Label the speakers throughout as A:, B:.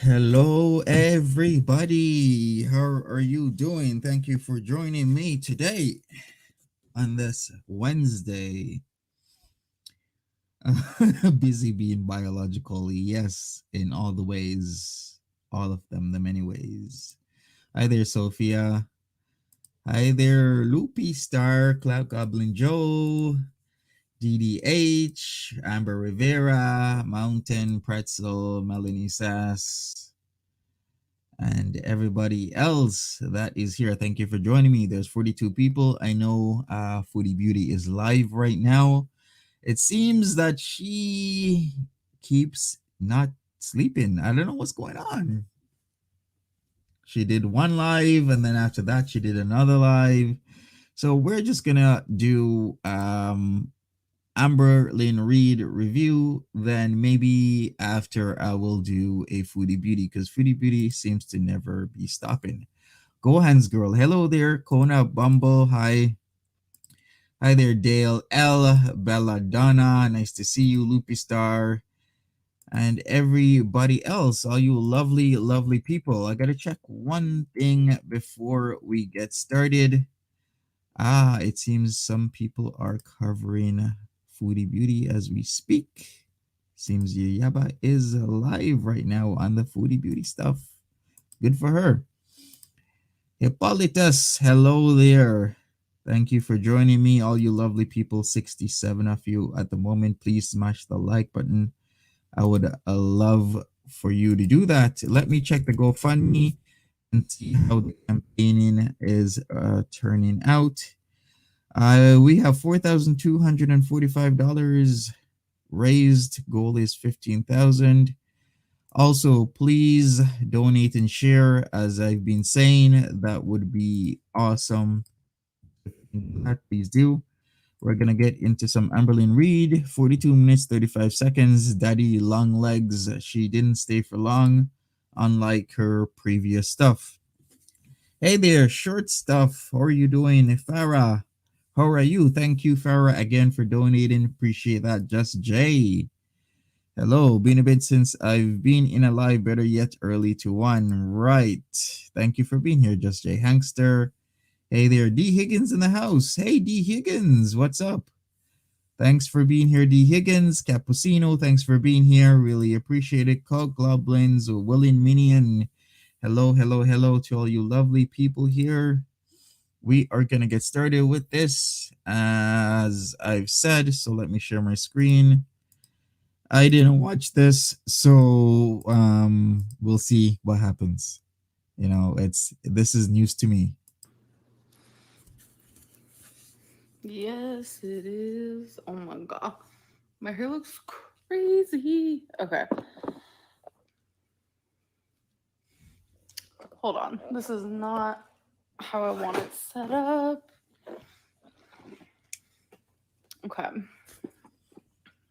A: Hello, everybody. How are you doing? Thank you for joining me today on this Wednesday. Busy being biologically, yes, in all the ways, all of them, the many ways. Hi there, Sophia. Hi there, Loopy Star, Cloud Goblin Joe, DDH, Amber Rivera, Mountain Pretzel, Melanie Sass, and everybody else that is here. Thank you for joining me. There's 42 people. I know Foodie Beauty is live right now. It seems that she keeps not sleeping. I don't know what's going on. She did one live and then after that she did another live. So we're just gonna do Amber Lynn Reed review. Then maybe after I will do a Foodie Beauty because Foodie Beauty seems to never be stopping. Go Hands Girl. Hello there, Kona Bumble. Hi. Hi there, Dale L. Belladonna. Nice to see you, Loopy Star. And everybody else, all you lovely, lovely people. I gotta check one thing before we get started. It seems some people are covering Foodie Beauty as we speak. Seems Yaba is live right now on the Foodie Beauty stuff. Good for her. Hippolytus, hello there. Thank you for joining me, all you lovely people, 67 of you at the moment. Please smash the like button. I would love for you to do that. Let me check the GoFundMe and see how the campaigning is turning out. We have $4,245 raised. Goal is 15,000. Also, please donate and share. As I've been saying, that would be awesome. Please do. We're gonna get into some Amberlyn Reed. 42 minutes 35 seconds. Daddy long legs. She didn't stay for long, unlike her previous stuff. Hey there, short stuff. How are you doing, Farah? How are you? Thank you, Farah, again for donating. Appreciate that. Just Jay. Hello, been a bit since I've been in a live, better yet, early to one. Right. Thank you for being here, Just Jay Hankster. Hey there, D Higgins in the house. Hey, D Higgins, what's up? Thanks for being here, D Higgins. Cappuccino, thanks for being here. Really appreciate it. Cog Goblins, William Minion. Hello, hello, hello to all you lovely people here. We are going to get started with this, as I've said. So let me share my screen. I didn't watch this, so we'll see what happens. You know, this is news to me.
B: Yes, it is. Oh my god. My hair looks crazy. Okay. Hold on. This is not how I want it set up. Okay.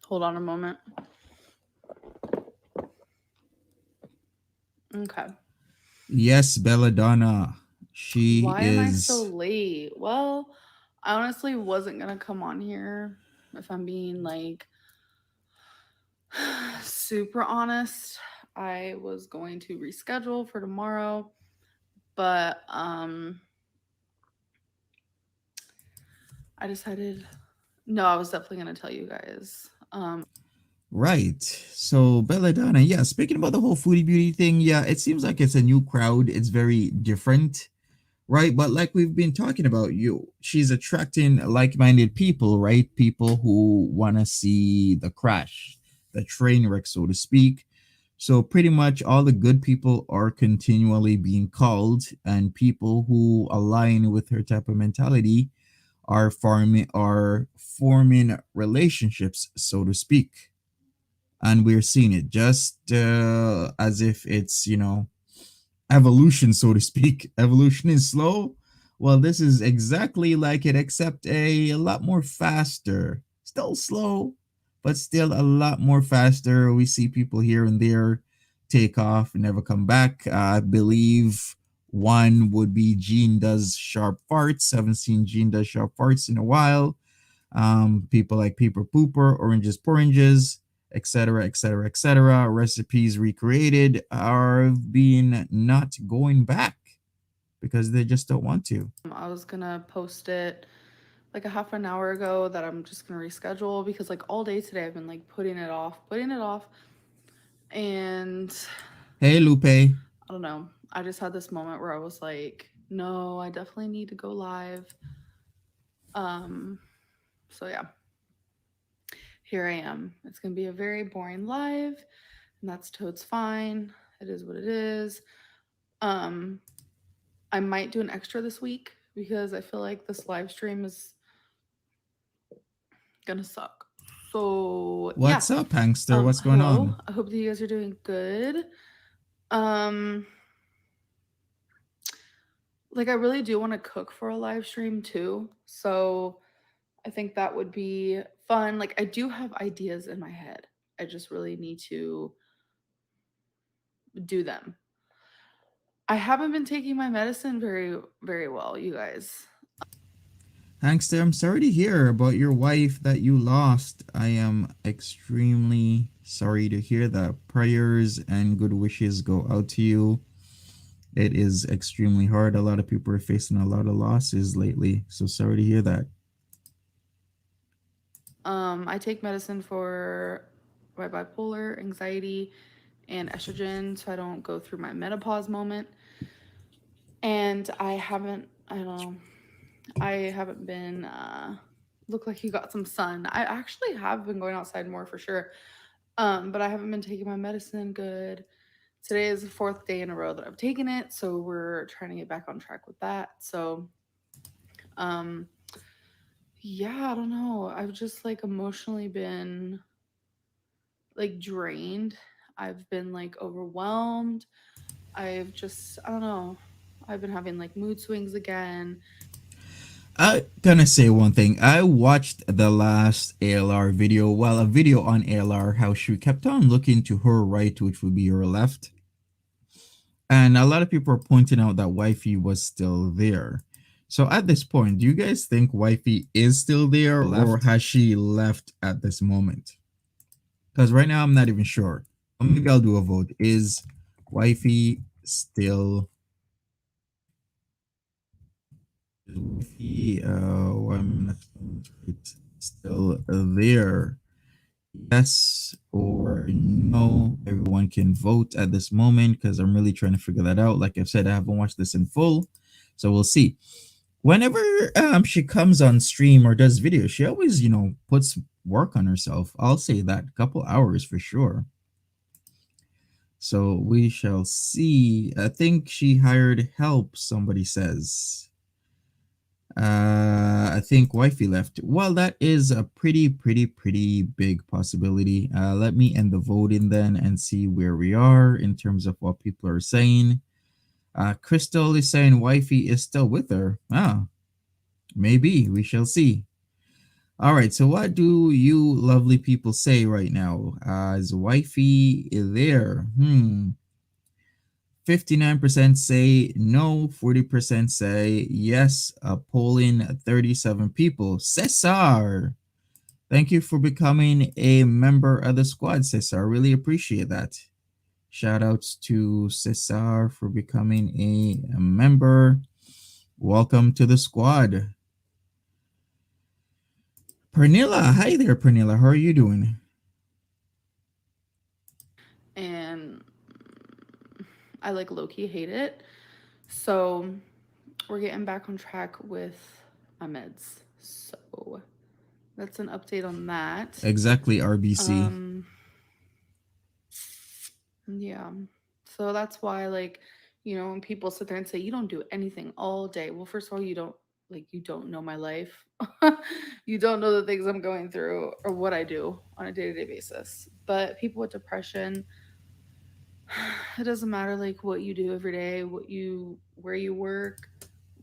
B: Hold on a moment. Okay.
A: Yes, Belladonna. She
B: Why am I so
A: is
B: late? Well, I honestly wasn't going to come on here if I'm being like super honest. I was going to reschedule for tomorrow, but I decided no, I was definitely going to tell you guys.
A: right. So Belladonna, yeah. Speaking about the whole foodie beauty thing, yeah, it seems like it's a new crowd. It's very different, right? But like we've been talking about, she's attracting like-minded people, right? People who want to see the crash, the train wreck, so to speak. So pretty much all the good people are continually being called, and people who align with her type of mentality are forming relationships, so to speak. And we're seeing it just as if it's evolution, so to speak. Evolution is slow. Well, this is exactly like it, except a lot more faster. Still slow, but still a lot more faster. We see people here and there take off and never come back. I believe one would be Gene does sharp farts. Haven't seen Gene does sharp farts in a while. People like Paper Pooper, Oranges Poranges, etc., etc., etc. Recipes recreated are being not going back because they just don't want to.
B: I was gonna post it like a half an hour ago that I'm just gonna reschedule because like all day today I've been like putting it off, and
A: Hey, Lupe.
B: I don't know. I just had this moment where I was like, no, I definitely need to go live. Um, so yeah, here I am. It's gonna be a very boring live, and that's totes fine. It is what it is. Um, I might do an extra this week because I feel like this live stream is gonna suck. So yeah.
A: What's up, Hangster? What's going
B: Hello.
A: on?
B: I hope that you guys are doing good. Um, like I really do want to cook for a live stream too. So I think that would be fun. Like I do have ideas in my head. I just really need to do them. I haven't been taking my medicine very well, you guys.
A: Hangster, I'm sorry to hear about your wife that you lost. I am extremely sorry to hear that. Prayers and good wishes go out to you. It is extremely hard. A lot of people are facing a lot of losses lately. So sorry to hear that.
B: I take medicine for my bipolar, anxiety, and estrogen so I don't go through my menopause moment. And I don't know, I haven't been look like you got some sun. I actually have been going outside more for sure. But I haven't been taking my medicine good. Today is the fourth day in a row that I've taken it, so we're trying to get back on track with that. So, um, yeah, I don't know. I've just like emotionally been like drained. I've been like overwhelmed. I don't know. I've been having like mood swings again.
A: I gonna say one thing. I watched the last ALR video, well, a video on ALR, how she kept on looking to her right, which would be her left. And a lot of people are pointing out that wifey was still there. So at this point, do you guys think wifey is still there or has she left at this moment? Because right now I'm not even sure. Maybe I'll do a vote. Is wifey still wifey 1 minute still there? Yes or no? Everyone can vote at this moment because I'm really trying to figure that out. Like I've said, I haven't watched this in full, so we'll see. Whenever she comes on stream or does videos, she always puts work on herself. I'll say that, a couple hours for sure. So we shall see. I think she hired help. Somebody says. I think wifey left. Well, that is a pretty big possibility. Let me end the voting then and see where we are in terms of what people are saying. Crystal is saying wifey is still with her. Ah, maybe we shall see. All right. So, what do you lovely people say right now? Is wifey there? 59% say no, 40% say yes, polling 37 people. Cesar, thank you for becoming a member of the squad, Cesar. Really appreciate that. Shout outs to Cesar for becoming a member. Welcome to the squad. Pernilla, hi there, Pernilla. How are you doing?
B: And I like low key hate it. So we're getting back on track with my meds. So that's an update on that.
A: Exactly, RBC.
B: Um, yeah. So that's why, like, when people sit there and say you don't do anything all day. Well, first of all, you don't know my life. You don't know the things I'm going through or what I do on a day-to-day basis. But people with depression, it doesn't matter like what you do every day, where you work,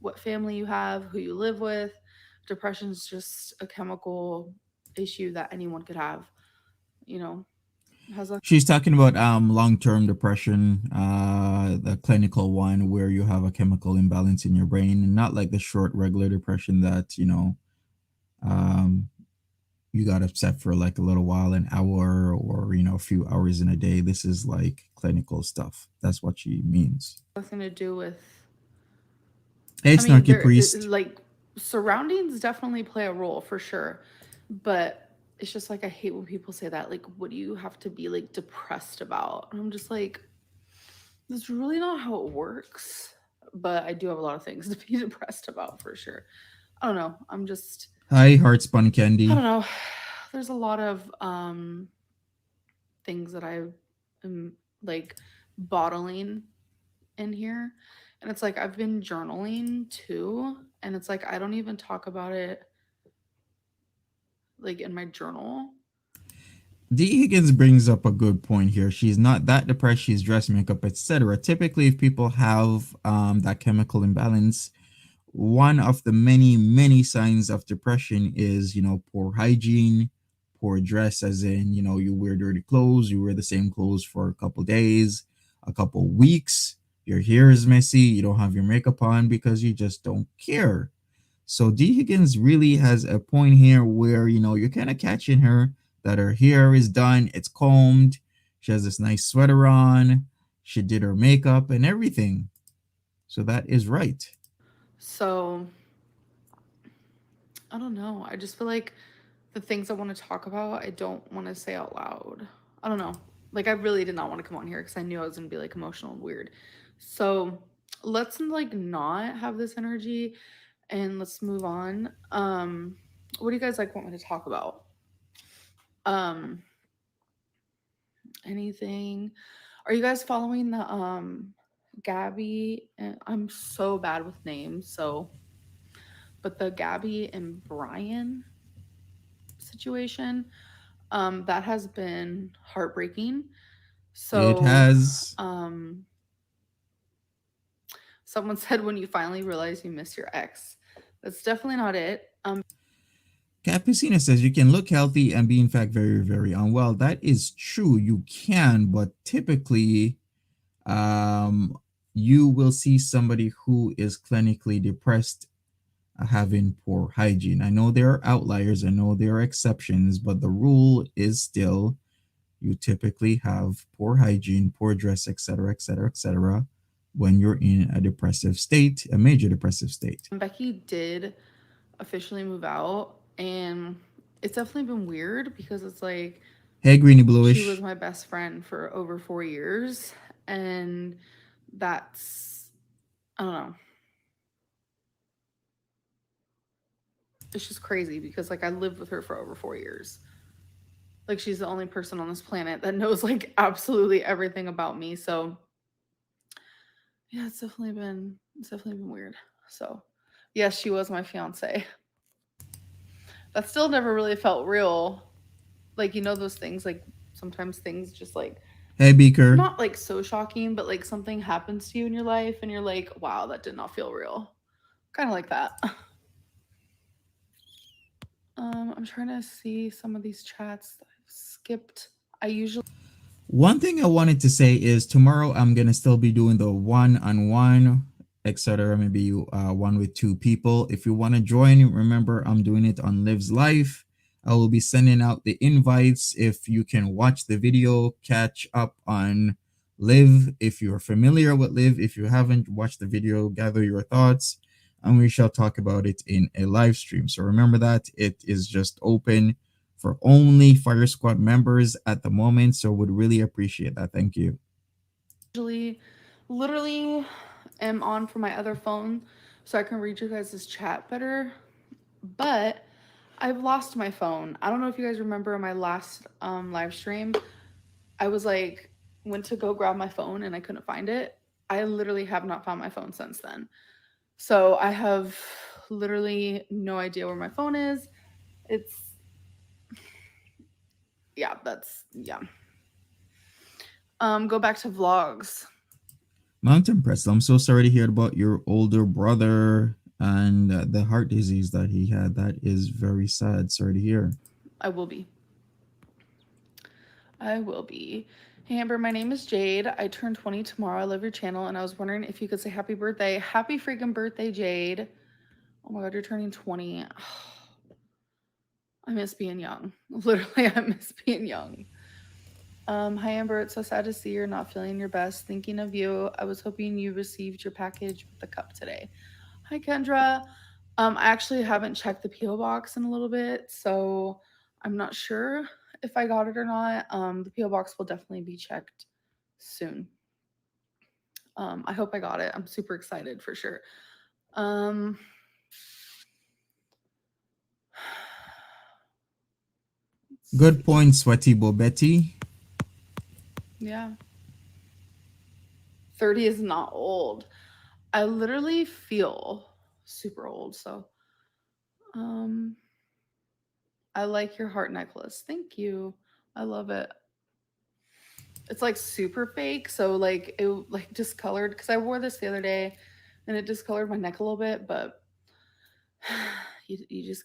B: what family you have, who you live with. Depression is just a chemical issue that anyone could have. You know, it has a
A: She's talking about long-term depression, the clinical one where you have a chemical imbalance in your brain, and not like the short regular depression that um you got upset for like a little while, an hour, or a few hours in a day. This is like clinical stuff. That's what she means.
B: Nothing to do with.
A: Hey,
B: I mean,
A: snarky
B: there
A: priest.
B: like surroundings definitely play a role for sure, but it's just like I hate when people say that. Like, what do you have to be like depressed about? And I'm just like, that's really not how it works. But I do have a lot of things to be depressed about for sure. I don't know. I'm just
A: Hi, heart spun
B: I don't
A: candy.
B: know. There's a lot of things that I am like bottling in here. And it's like I've been journaling too. And it's like I don't even talk about it like in my journal.
A: D. Higgins brings up a good point here. She's not that depressed. She's dressed, makeup, etc. Typically, if people have that chemical imbalance, one of the many, many signs of depression is, poor hygiene, poor dress, as in, you wear dirty clothes, you wear the same clothes for a couple days, a couple weeks, your hair is messy, you don't have your makeup on because you just don't care. So D. Higgins really has a point here where, you're kind of catching her that her hair is done, it's combed, she has this nice sweater on, she did her makeup and everything. So that is right.
B: So I don't know. I just feel like the things I want to talk about, I don't want to say out loud. I don't know. Like I really did not want to come on here because I knew I was gonna be like emotional and weird. So let's like not have this energy and let's move on. What do you guys like want me to talk about? Um, anything? Are you guys following the Gabby? And I'm so bad with names, so but the Gabby and Brian situation, that has been heartbreaking.
A: It
B: So,
A: has.
B: um, someone said when you finally realize you miss your ex. That's definitely not it.
A: Capucina says you can look healthy and be in fact very, very unwell. That is true. You can, but typically, um, you will see somebody who is clinically depressed having poor hygiene. I know there are outliers, I know there are exceptions, but the rule is still you typically have poor hygiene, poor dress, etc., etc., etc., when you're in a depressive state, a major depressive state.
B: Becky did officially move out, and it's definitely been weird because it's like
A: Hey, greeny
B: she was
A: bluish.
B: my best friend for over 4 years, and that's I don't know. It's just crazy because like I lived with her for over 4 years. Like she's the only person on this planet that knows like absolutely everything about me. So yeah, it's definitely been weird. So yes, she was my fiance. That still never really felt real. Like those things like sometimes things just like
A: Hey, Beaker.
B: not like so shocking, but like something happens to you in your life and you're like, wow, that did not feel real. Kind of like that. I'm trying to see some of these chats that I've skipped. I usually
A: One thing I wanted to say is tomorrow I'm gonna still be doing the one-on-one, etc. Maybe you one with two people. If you want to join, remember I'm doing it on Liv's Life. I will be sending out the invites. If you can watch the video, catch up on Live. If you're familiar with Live, if you haven't watched the video, gather your thoughts, and we shall talk about it in a live stream. So remember that it is just open for only Fire Squad members at the moment. So would really appreciate that. Thank you.
B: literally am on for my other phone so I can read your guys' chat better. But I've lost my phone. I don't know if you guys remember my last live stream. I was like, went to go grab my phone and I couldn't find it. I literally have not found my phone since then. So I have literally no idea where my phone is. It's, yeah, that's, yeah. Go back to vlogs.
A: Mountain Pretzel, I'm so sorry to hear about your older brother and the heart disease that he had. That is very sad. Sorry to hear.
B: I will be. I will be. Hey Amber, my name is Jade. I turn 20 tomorrow. I love your channel, and I was wondering if you could say happy birthday. Happy freaking birthday, Jade. Oh my god, you're turning 20. I miss being young. Literally, I miss being young. Hi Amber, it's so sad to see you're not feeling your best. Thinking of you. I was hoping you received your package with the cup today. Hi Kendra. I actually haven't checked the PO box in a little bit, so I'm not sure if I got it or not. The PO box will definitely be checked soon. I hope I got it. I'm super excited for sure. Um, let's
A: Good
B: see.
A: point, Sweaty Bobetti.
B: Yeah, 30 is not old. I literally feel super old. So, um, I like your heart necklace. Thank you. I love it. It's like super fake, so like it like discolored because I wore this the other day, and it discolored my neck a little bit. But you just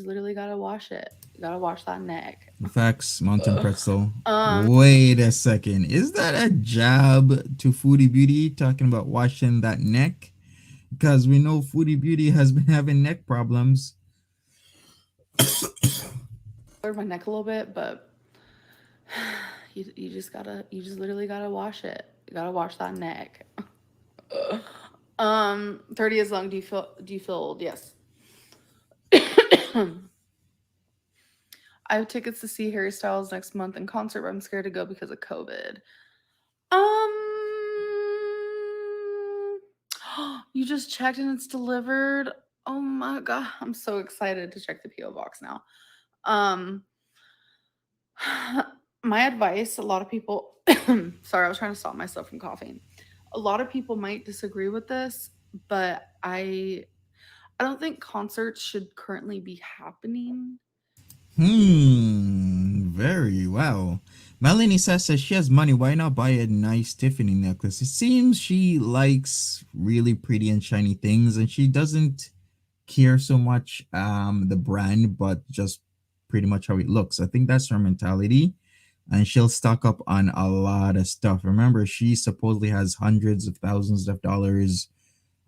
B: literally gotta wash it. You gotta wash that neck.
A: Facts, Mountain
B: Ugh.
A: Pretzel.
B: Um,
A: Wait a second. Is that a jab to Foodie Beauty talking about washing that neck? Because we know Foodie Beauty has been having neck problems.
B: colored my neck a little bit, but you just literally gotta wash it. You gotta wash that neck. 30 is long. Do you feel old? Yes. I have tickets to see Harry Styles next month in concert, but I'm scared to go because of COVID. Um, you just checked and it's delivered. Oh my god, I'm so excited to check the PO box now. Um, my advice: a lot of people. Sorry, I was trying to stop myself from coughing. A lot of people might disagree with this, but I don't think concerts should currently be happening.
A: Very well. Melanie says that she has money. Why not buy a nice Tiffany necklace? It seems she likes really pretty and shiny things, and she doesn't care so much the brand, but just pretty much how it looks. I think that's her mentality. And she'll stock up on a lot of stuff. Remember, she supposedly has hundreds of thousands of dollars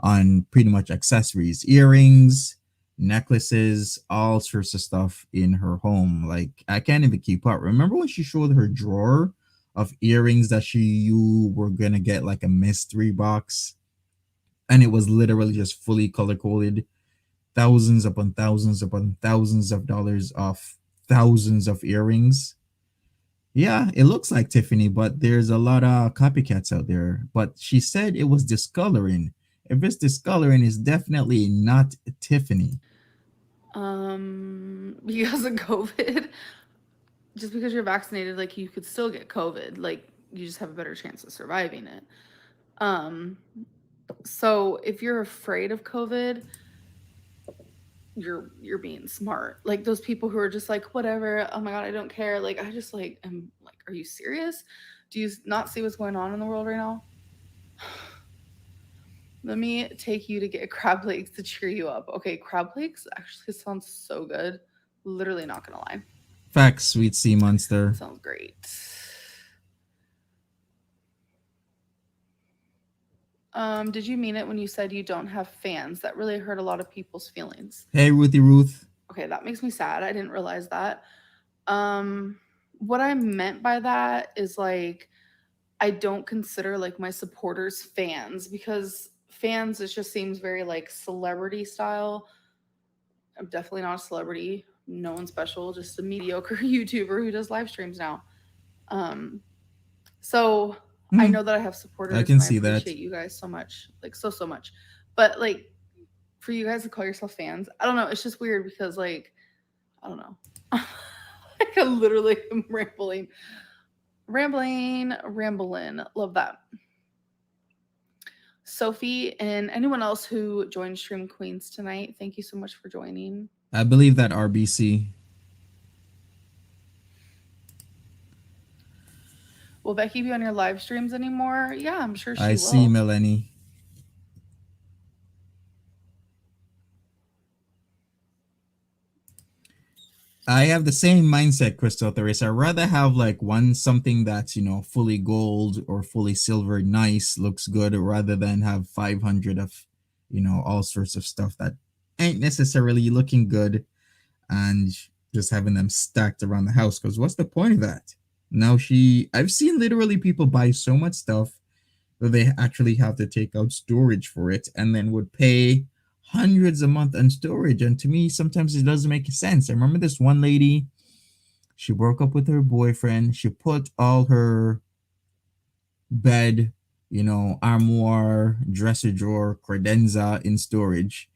A: on pretty much accessories, earrings, necklaces, all sorts of stuff in her home. Like I can't even keep up. Remember when she showed her drawer of earrings that you were gonna get like a mystery box, and it was literally just fully color coded, thousands upon thousands of dollars of thousands of earrings. Yeah, it looks like Tiffany, but there's a lot of copycats out there. But she said it was discoloring. If it's discoloring, it's definitely not Tiffany.
B: Because of COVID, just because you're vaccinated, like you could still get COVID. Like you just have a better chance of surviving it. Um, so if you're afraid of COVID, you're being smart. Like those people who are just like, whatever, oh my god, I don't care. Like I just like am like, are you serious? Do you not see what's going on in the world right now? Let me take you to get crab legs to cheer you up. Okay, crab legs actually sounds so good. Literally not gonna lie.
A: Facts, sweet sea monster.
B: Sounds great. Did you mean it when you said you don't have fans? That really hurt a lot of people's feelings.
A: Hey, Ruthie Ruth.
B: Okay, that makes me sad. I didn't realize that. Um, what I meant by that is like I don't consider like my supporters fans because fans it just seems very like celebrity style. I'm definitely not a celebrity. No one special, just a mediocre YouTuber who does live streams now. Um, so I
A: Hmm,
B: know that I have
A: I
B: supporters
A: can
B: and I
A: see that.
B: appreciate you guys so much, like so much. But like for you guys to call yourself fans, I don't know. It's just weird because like I don't know. Like I literally am rambling. Love that. Sophie and anyone else who joined Stream Queens tonight, thank you so much for joining.
A: I believe that RBC.
B: Will Becky be on your live streams anymore? Yeah, I'm sure
A: I
B: she
A: see
B: will.
A: Melanie. I have the same mindset, Crystal Theresa. I'd rather have like one something that's, fully gold or fully silver, nice, looks good, rather than have 500 of, all sorts of stuff that ain't necessarily looking good and just having them stacked around the house. Because what's the point of that? I've seen literally people buy so much stuff that they actually have to take out storage for it and then would pay hundreds a month on storage. And to me, sometimes it doesn't make sense. I remember this one lady, she broke up with her boyfriend. She put all her bed, armoire, dresser drawer, credenza in storage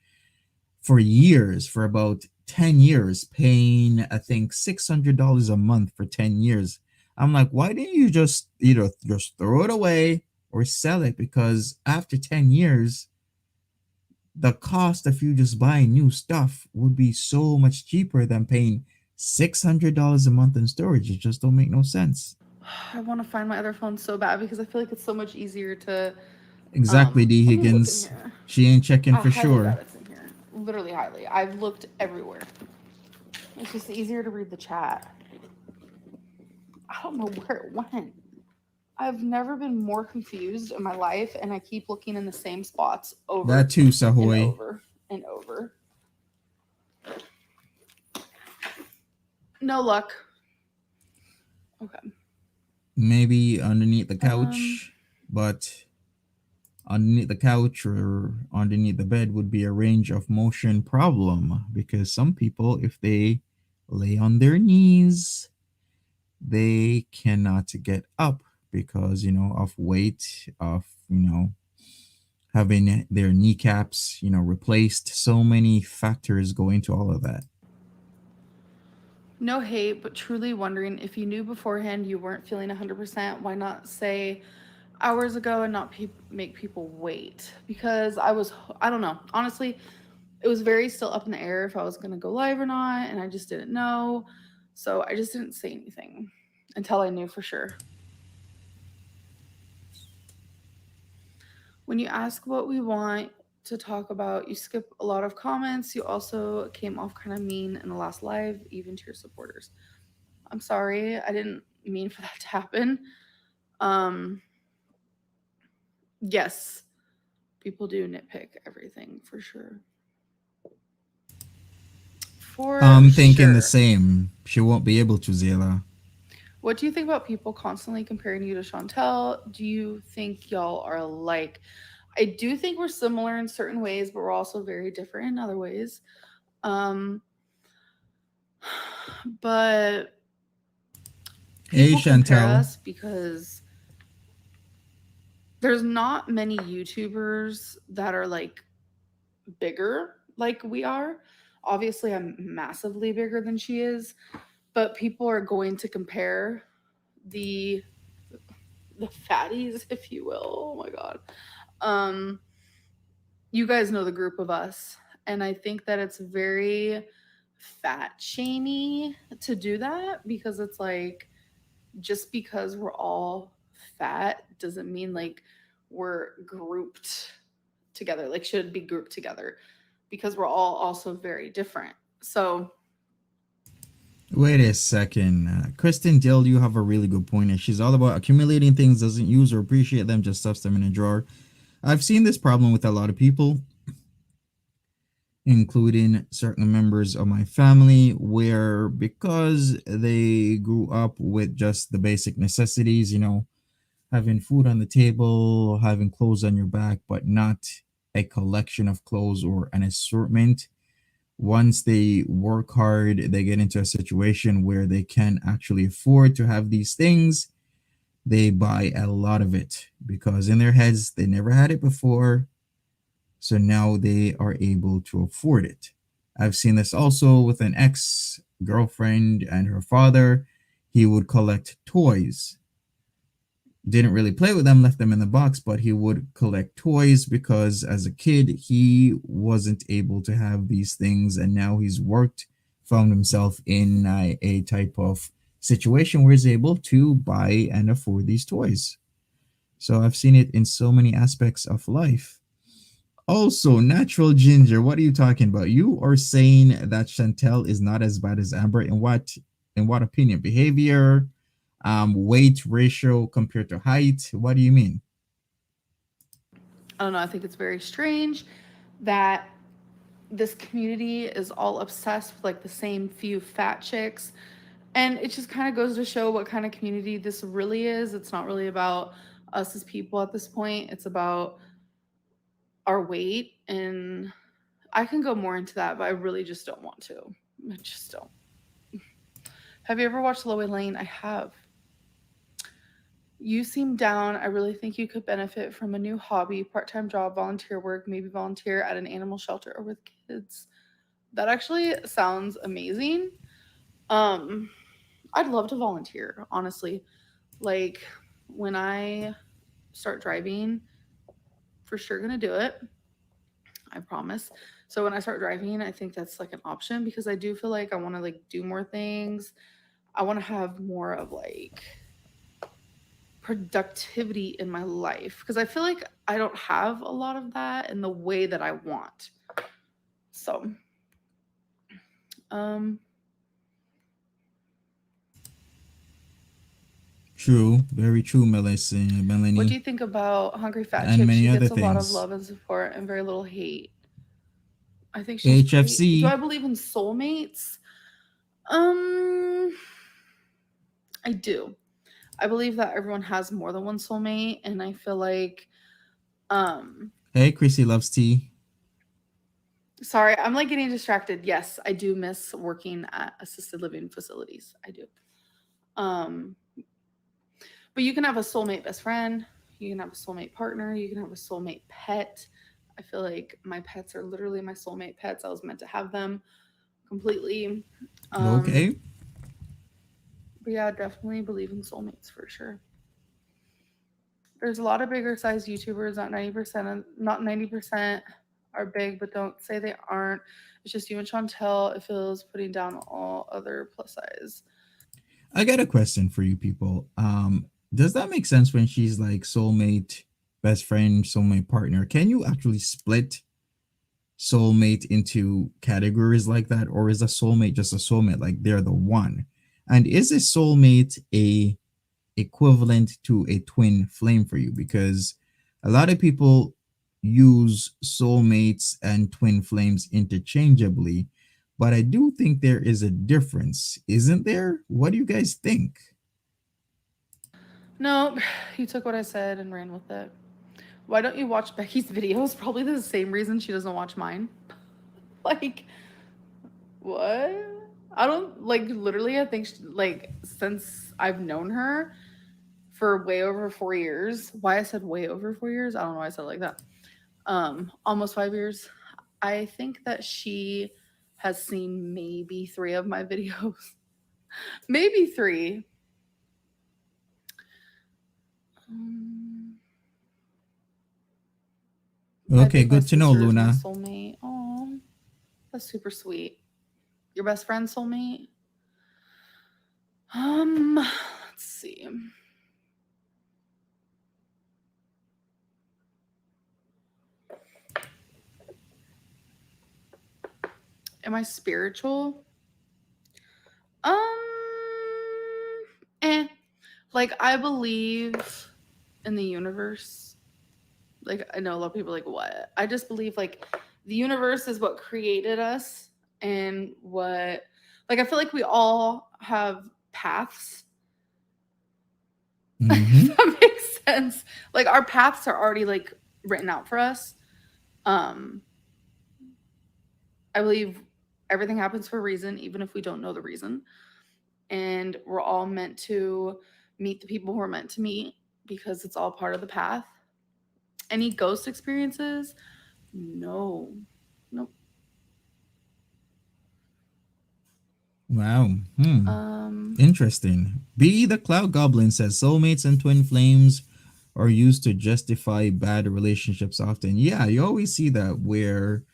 A: for years, for about 10 years, paying, I think, $600 a month for 10 years. I'm like, why didn't you just either just throw it away or sell it? Because after 10 years, the cost of you just buying new stuff would be so much cheaper than paying $600 a month in storage. It just don't make no sense.
B: I want to find my other phone so bad because I feel like it's so much easier to.
A: Exactly, D.
B: Let me look in
A: Higgins.
B: here.
A: She ain't checking
B: I
A: for
B: highly
A: sure.
B: doubt it's in here. Literally highly. I've looked everywhere. It's just easier to read the chat. I don't know where it went. I've never been more confused in my life, and I keep looking in the same spots
A: That
B: over
A: too,
B: and
A: Sahoy.
B: over and over. No luck. Okay.
A: Maybe underneath the
B: Um,
A: couch, but underneath the couch or underneath the bed would be a range of motion problem because some people, if they lay on their knees, they cannot get up because, of weight, of, having their kneecaps, replaced. So many factors go into all of that.
B: no hate, but truly wondering if you knew beforehand you weren't feeling 100%, why not say hours ago and not make people wait? Because I don't know. Honestly, it was very still up in the air if I was going to go live or not, and I just didn't know. So I just didn't say anything until I knew for sure. When you ask what we want to talk about, you skip a lot of comments. You also came off kind of mean in the last live, even to your supporters. I'm sorry. I didn't mean for that to happen. Um, yes, people do nitpick everything for sure. For
A: I'm thinking the
B: sure.
A: same. She won't be able to, Zayla.
B: What do you think about people constantly comparing you to Chantel? Do you think y'all are alike? I do think we're similar in certain ways, but we're also very different in other ways. Um, but
A: Hey,
B: people compare
A: Chantel.
B: us because there's not many YouTubers that are like bigger like we are. Obviously, I'm massively bigger than she is, but people are going to compare the the fatties, if you will. Oh my god. Um, you guys know the group of us, and I think that it's very fat shamey to do that because it's like just because we're all fat doesn't mean like we're grouped together, like should be grouped together because we're all also very different. So
A: Wait a second. Kristen Dill, you have a really good point. And she's all about accumulating things, doesn't use or appreciate them, just stuffs them in a drawer. I've seen this problem with a lot of people, including certain members of my family, where because they grew up with just the basic necessities, having food on the table, having clothes on your back, but not a collection of clothes or an assortment. Once they work hard, they get into a situation where they can actually afford to have these things. They buy a lot of it because in their heads, they never had it before. So now they are able to afford it. I've seen this also with an ex girlfriend and her father. He would collect toys, didn't really play with them, left them in the box, but he would collect toys because as a kid, he wasn't able to have these things. And now he's worked, found himself in a type of situation where he's able to buy and afford these toys. So I've seen it in so many aspects of life. Also, natural ginger, what are you talking about? You are saying that Chantel is not as bad as Amber. In what opinion? Behavior, weight ratio compared to height. What do you mean?
B: I don't know. I think it's very strange that this community is all obsessed with like the same few fat chicks. And it just kind of goes to show what kind of community this really is. It's not really about us as people at this point. It's about our weight. And I can go more into that, but I really just don't want to. I just don't. Have you ever watched Lois Lane? I have. You seem down. I really think you could benefit from a new hobby, part time job, volunteer work, maybe volunteer at an animal shelter or with kids. That actually sounds amazing. Um, I'd love to volunteer, honestly. Like when I start driving, for sure gonna do it. I promise. So when I start driving, I think that's like an option because I do feel like I want to like do more things. I want to have more of like productivity in my life because I feel like I don't have a lot of that in the way that I want. So, um,
A: True, very true, Melissa,
B: what do
A: Melanie,
B: you think about Hungry Fat
A: and
B: Chick?
A: many
B: She
A: other
B: gets a lot of
A: things.
B: love and support and very little hate. I think she's great. Do I
A: HFC.
B: believe in soulmates? Um, I do. I believe that everyone has more than one soulmate, and I feel like, um,
A: Hey, Chrissy loves tea.
B: sorry, I'm like getting distracted. Yes, I do miss working at assisted living facilities. I do. Um, but you can have a soulmate best friend, you can have a soulmate partner, you can have a soulmate pet. I feel like my pets are literally my soulmate pets. I was meant to have them completely. Um,
A: Okay.
B: but yeah, definitely believe in soulmates for sure. There's a lot of bigger size YouTubers. Not 90% are big, but don't say they aren't. It's just you and Chantel. It feels putting down all other plus size.
A: I got a question for you people. Does that make sense when she's like soulmate, best friend, soulmate partner? Can you actually split soulmate into categories like that, or is a soulmate just a soulmate, like they're the one? And is a soulmate a equivalent to a twin flame for you? Because a lot of people use soulmates and twin flames interchangeably, but I do think there is a difference, isn't there? What do you guys think?
B: No, you took what I said and ran with it. Why don't you watch Becky's videos? Probably the same reason she doesn't watch mine. Like, what? I don't like literally. I think like since I've known her for way over 4 years. Why I said way over 4 years? I don't know why I said it like that. Almost 5 years. I think that she has seen maybe three of my videos. Maybe three. Um, my
A: Okay,
B: big
A: good
B: best
A: to know,
B: sister is my
A: Luna.
B: soulmate. Oh, that's super sweet. Your best friend soulmate? Let's see. Am I spiritual? Um, eh. Like I believe in the universe. Like I know a lot of people are like what? I just believe like the universe is what created us and what like I feel like we all have paths. If
A: Mm-hmm.
B: that makes sense. Like our paths are already like written out for us. Um I believe everything happens for a reason even if we don't know the reason. And we're all meant to meet the people who are meant to meet because it's all part of the path. Any ghost experiences? No. Nope.
A: Wow. Hmm.
B: Um,
A: Interesting. B, the Cloud Goblin says soulmates and twin flames are used to justify bad relationships often. Yeah, you always see that where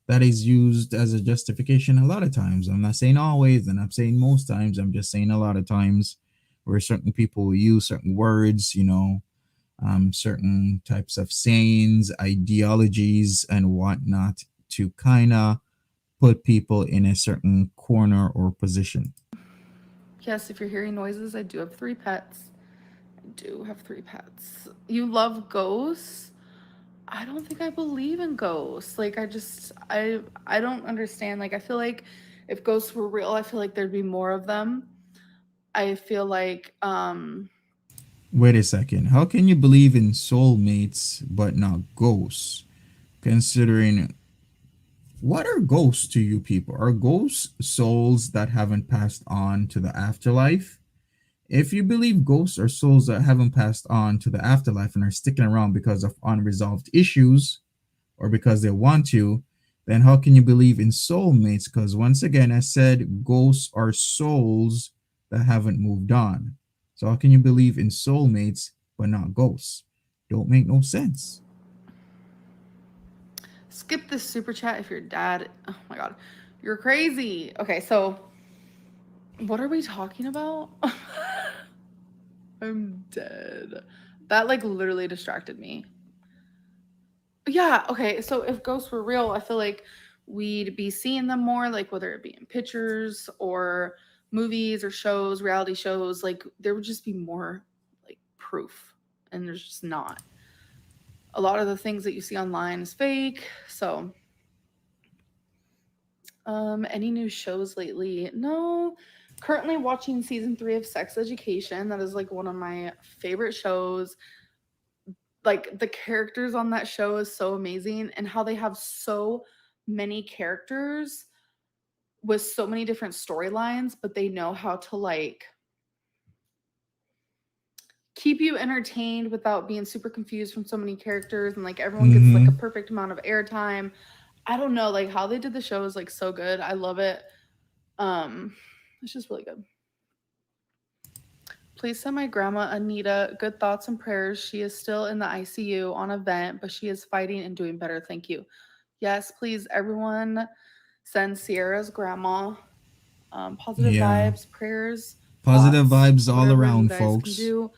A: that is used as a justification a lot of times. I'm not saying always, and I'm saying most times. I'm just saying a lot of times where certain people will use certain words, certain types of sayings, ideologies, and whatnot to kind of put people in a certain corner or position.
B: yes, if you're hearing noises, I do have three pets. I do have three pets. You love ghosts? I don't think I believe in ghosts. Like I don't understand. Like I feel like if ghosts were real, I feel like there'd be more of them. I feel like
A: Wait a second. How can you believe in soulmates but not ghosts? Considering what are ghosts to you people? Are ghosts souls that haven't passed on to the afterlife? If you believe ghosts are souls that haven't passed on to the afterlife and are sticking around because of unresolved issues or because they want to, then how can you believe in soulmates? Because once again, I said ghosts are souls that haven't moved on. So how can you believe in soulmates but not ghosts? Don't make no sense.
B: skip this super chat if your dad. Oh my god, you're crazy. Okay, so what are we talking about? I'm dead. That like literally distracted me. Yeah, okay. So if ghosts were real, I feel like we'd be seeing them more, like whether it be in pictures or movies or shows, reality shows, like there would just be more like proof. And there's just not. A lot of the things that you see online is fake. So, any new shows lately? No. Currently watching season 3 of Sex Education. That is like one of my favorite shows. Like the characters on that show is so amazing and how they have so many characters with so many different storylines, but they know how to like keep you entertained without being super confused from so many characters, and like everyone gets like a
A: Mm-hmm.
B: perfect amount of airtime. I don't know, like how they did the show is like so good. I love it. Um it's just really good. Please send my grandma Anita good thoughts and prayers. She is still in the ICU on a vent, but she is fighting and doing better. Thank you. Yes, please, everyone, send Sierra's grandma positive
A: Yeah.
B: vibes, prayers,
A: Positive
B: thoughts,
A: vibes all
B: whatever you
A: around,
B: guys can
A: folks.
B: do.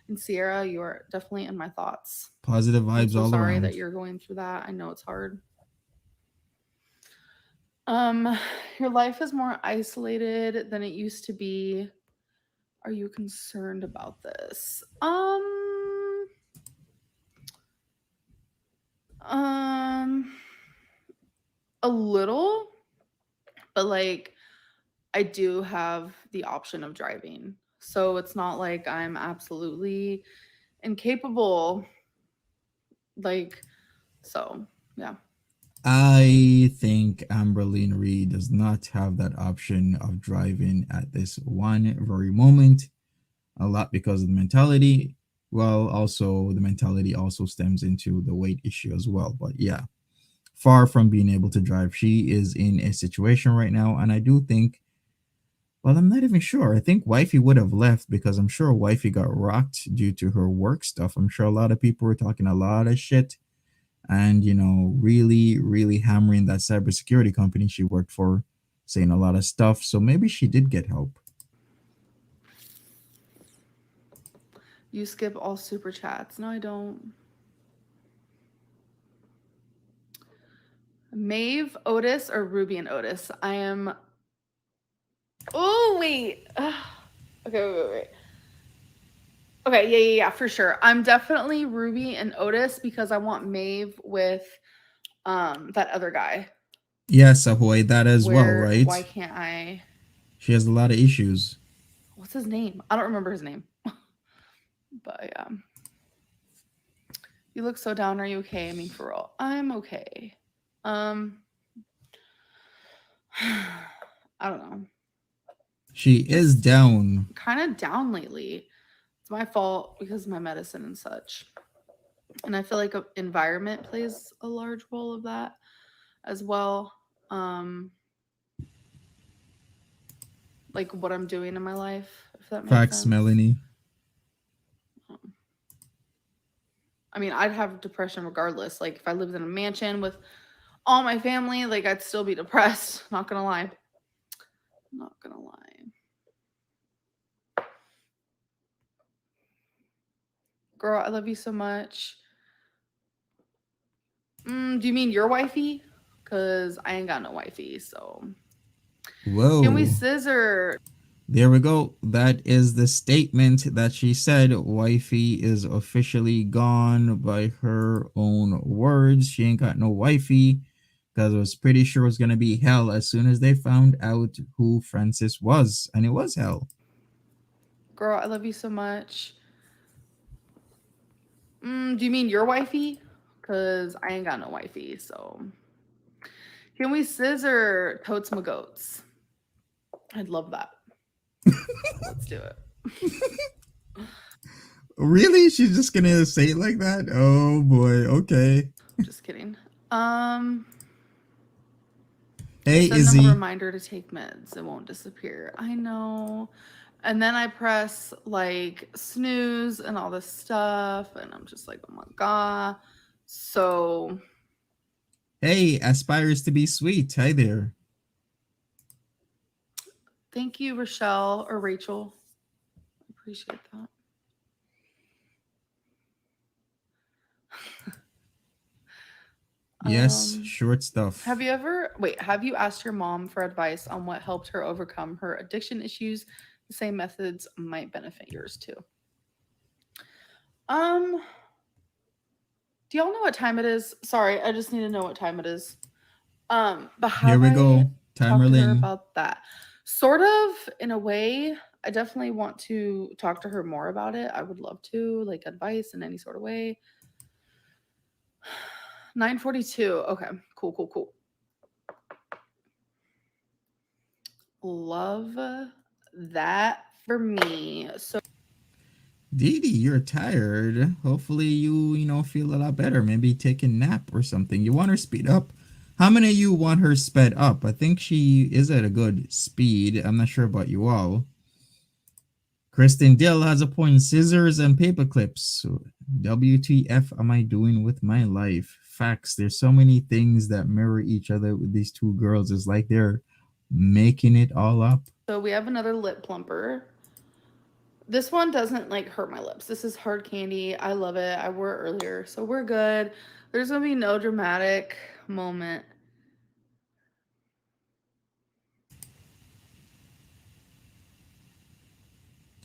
B: And Sierra, you are definitely in my thoughts.
A: Positive
B: I'm
A: vibes
B: so
A: all
B: sorry that
A: around.
B: you're going through that. I know it's hard. Um, your life is more isolated than it used to be. Are you concerned about this? Um, a little, but like I do have the option of driving. So it's not like I'm absolutely incapable. Like, so yeah.
A: I think Amberlyn Reed does not have that option of driving at this one very moment. A lot because of the mentality. Well, also the mentality also stems into the weight issue as well. But yeah, far from being able to drive, she is in a situation right now, and I do think. Well, I'm not even sure. I think Wifey would have left because I'm sure Wifey got rocked due to her work stuff. I'm sure a lot of people were talking a lot of shit and, really, really hammering that cybersecurity company she worked for, saying a lot of stuff. So maybe she did get help.
B: You skip all super chats. No, I don't. Maeve, Otis, or Ruby and Otis? I am. Oh, wait. Okay, wait. Okay, yeah, for sure. I'm definitely Ruby and Otis because I want Maeve with that other guy.
A: Yes, Ahoy, that as well,
B: Why
A: right?
B: can't I?
A: She has a lot of issues.
B: What's his name? I don't remember his name. But yeah. You look so down. Are you okay? I mean, for real. I'm okay. Um I don't know.
A: She is
B: Just
A: down.
B: kind of down lately. It's my fault because of my medicine and such. And I feel like environment plays a large role of that as well. Um like what I'm doing in my life, if that makes
A: Facts,
B: sense.
A: Melanie.
B: Um, I mean, I'd have depression regardless. Like if I lived in a mansion with all my family, like I'd still be depressed. Not gonna lie. Not gonna lie. Girl, I love you so much. Do you mean your wifey? Cause I ain't got no wifey, so can we
A: Whoa.
B: scissor?
A: There we go. That is the statement that she said. Wifey is officially gone by her own words. She ain't got no wifey because I was pretty sure it was going to be hell as soon as they found out who Francis was. And it was hell.
B: Girl, I love you so much. Do you mean your wifey? Because I ain't got no wifey, so. Can we scissor totes my goats? I'd love that. Let's do it.
A: Really? She's just going to say it like that? Oh boy. Okay.
B: Just kidding. Um,
A: Hey,
B: Send them a
A: Izzy.
B: reminder to take meds. It won't disappear. I know. And then I press like snooze and all this stuff, and I'm just like, oh my god. So
A: Hey, aspires to be sweet. Hi there.
B: thank you, Rochelle or Rachel. I appreciate that.
A: Yes, short
B: Have
A: stuff.
B: you ever have you asked your mom for advice on what helped her overcome her addiction issues? The same methods might benefit yours too. Um, do y'all know what time it is? Sorry, I just need to know what time it is. But
A: Here
B: have
A: we
B: I
A: go.
B: talked to her
A: Tamerlane.
B: about that? Sort of in a way. I definitely want to talk to her more about it. I would love to, like advice in any sort of way. 9:42. Okay. Cool, cool, cool. Love that for me. So
A: Dee Dee, you're tired. Hopefully you feel a lot better. Maybe take a nap or something. You want her speed up? How many of you want her sped up? I think she is at a good speed. I'm not sure about you all. Kristen Dill has a point. Scissors and paper clips. So, WTF am I doing with my life? Facts. There's so many things that mirror each other with these two girls. It's like they're making it all up.
B: we have another lip plumper. This one doesn't like hurt my lips. This is hard candy. I love it. I wore it earlier. So we're good. There's gonna be no dramatic moment.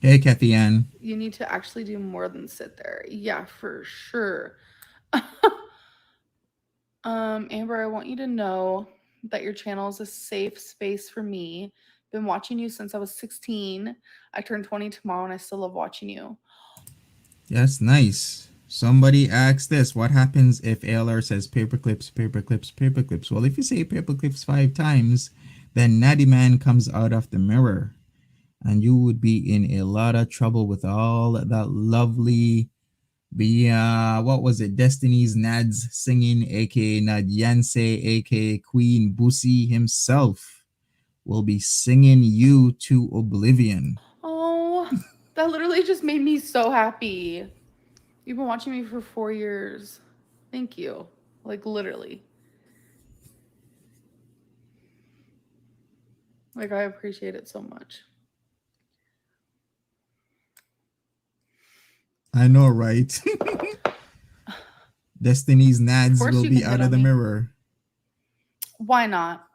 A: Hey, Kathy Ann.
B: You need to actually do more than sit there. Yeah, for sure. Amber, I want you to know that your channel is a safe space for me. Been watching you since I was 16. I turn 20 tomorrow and I still love watching you.
A: That's nice. Somebody asked this: what happens if ALR says paper clips, paper clips, paper clips? Well, if you say paper clips 5 times, then Natty Man comes out of the mirror, and you would be in a lot of trouble with all that lovely, what was it? Destiny's Nads singing, aka Nadyanse, aka Queen Busi himself, will be singing you to oblivion.
B: Oh, that literally just made me so happy. You've been watching me for 4 years. Thank you. Like, literally. Like, I appreciate it so much.
A: I know, right? Destiny's
B: Of
A: Nads
B: course,
A: will
B: you
A: be
B: can hit
A: out of
B: on
A: the
B: me.
A: mirror.
B: Why not?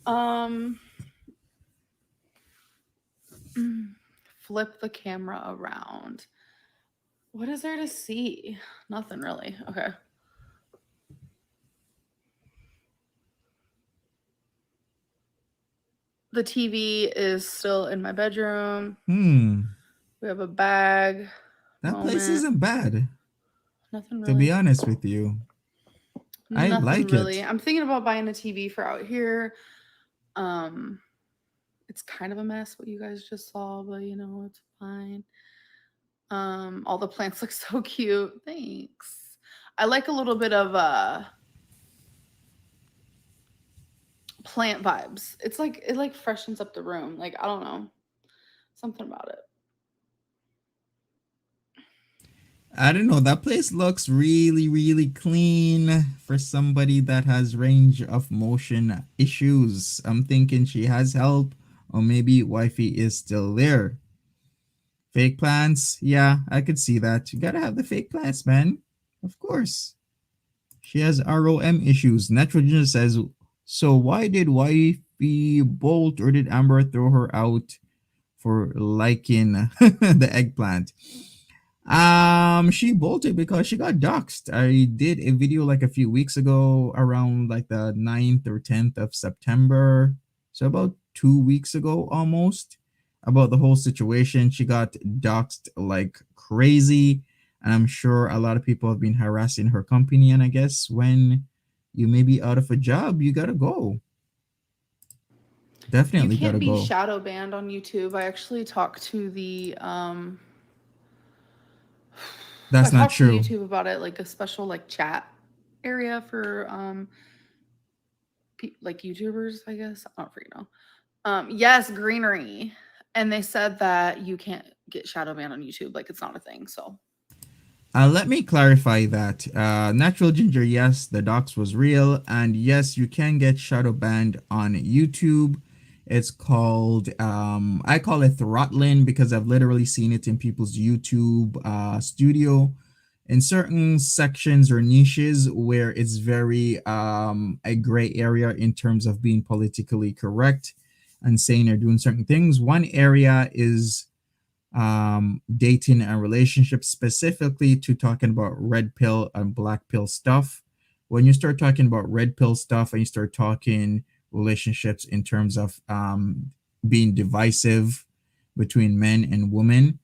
B: Um, Flip the camera around. What is there to see? Nothing really. Okay. The TV is still in my bedroom.
A: Hmm.
B: We have a bag
A: That place
B: moment.
A: isn't bad,
B: Nothing
A: to be
B: really.
A: honest with you. I
B: Nothing
A: like
B: really.
A: it.
B: I'm thinking about buying a TV for out here. Um, it's kind of a mess what you guys just saw, but it's fine. All the plants look so cute. Thanks. I like a little bit of plant vibes. It's like it like freshens up the room. Like I don't know, something about it.
A: I don't know. That place looks really, really clean for somebody that has range of motion issues. I'm thinking she has help, or maybe wifey is still there. Fake plants? Yeah, I could see that. You gotta have the fake plants, man. Of course. She has ROM issues. Nitrogen says, so why did be bold, or did Amber throw her out for liking the eggplant? She bolted because she got doxxed. I did a video like a few weeks ago around like the 9th or 10th of September. So about 2 weeks ago almost, about the whole situation. She got doxxed like crazy. And I'm sure a lot of people have been harassing her company. And I guess when you may be out of a job, you gotta go.
B: You
A: Definitely
B: can't
A: gotta
B: be
A: go.
B: shadow banned on YouTube. I actually talked to the I
A: That's not
B: talked to
A: true.
B: YouTube about it, like a special like chat area for like YouTubers, I guess. I don't freaking know. Yes, greenery. And they said that you can't get shadow banned on YouTube, like it's not a thing. So
A: Let me clarify that. Natural Ginger, yes, the docs was real, and yes, you can get shadow banned on YouTube. It's called, I call it throttling because I've literally seen it in people's YouTube studio in certain sections or niches where it's very a gray area in terms of being politically correct and saying they're doing certain things. One area is dating and relationships, specifically to talking about red pill and black pill stuff. When you start talking about red pill stuff and you start talking relationships in terms of being divisive between men and women,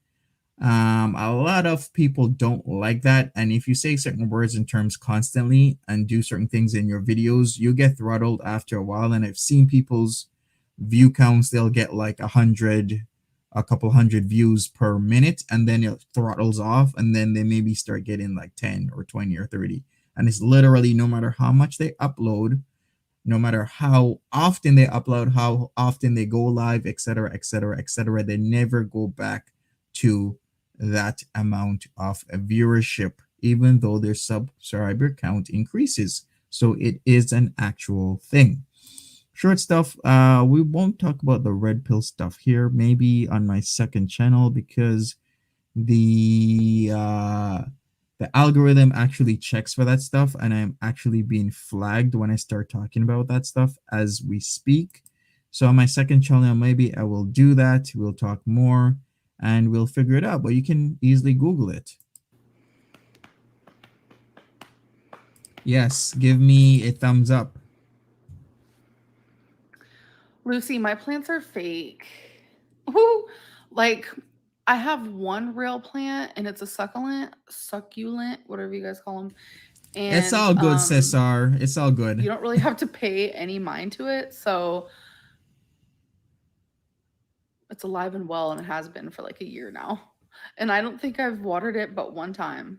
A: a lot of people don't like that. And if you say certain words and terms constantly and do certain things in your videos, you get throttled after a while. And I've seen people's view counts, they'll get like 100, a couple hundred views per minute, and then it throttles off, and then they maybe start getting like 10 or 20 or 30. And it's literally no matter how much they upload, no matter how often they upload, how often they go live, etc., etc., etc., they never go back to that amount of viewership, even though their subscriber count increases. So it is an actual thing. Short stuff. We won't talk about the red pill stuff here. Maybe on my second channel because the uh the algorithm actually checks for that stuff, and I'm actually being flagged when I start talking about that stuff as we speak. So on my second channel, maybe I will do that. We'll talk more and we'll figure it out, but you can easily Google it. Yes, give me a thumbs up.
B: Lucy, my plants are fake. Woo! Like I have one real plant and it's a succulent, whatever you guys call them.
A: It's
B: And
A: all good, Cesar. It's all
B: you
A: good.
B: don't really have to pay any mind to it. So it's alive and well and it has been for like a year now. And I don't think I've watered it but one time.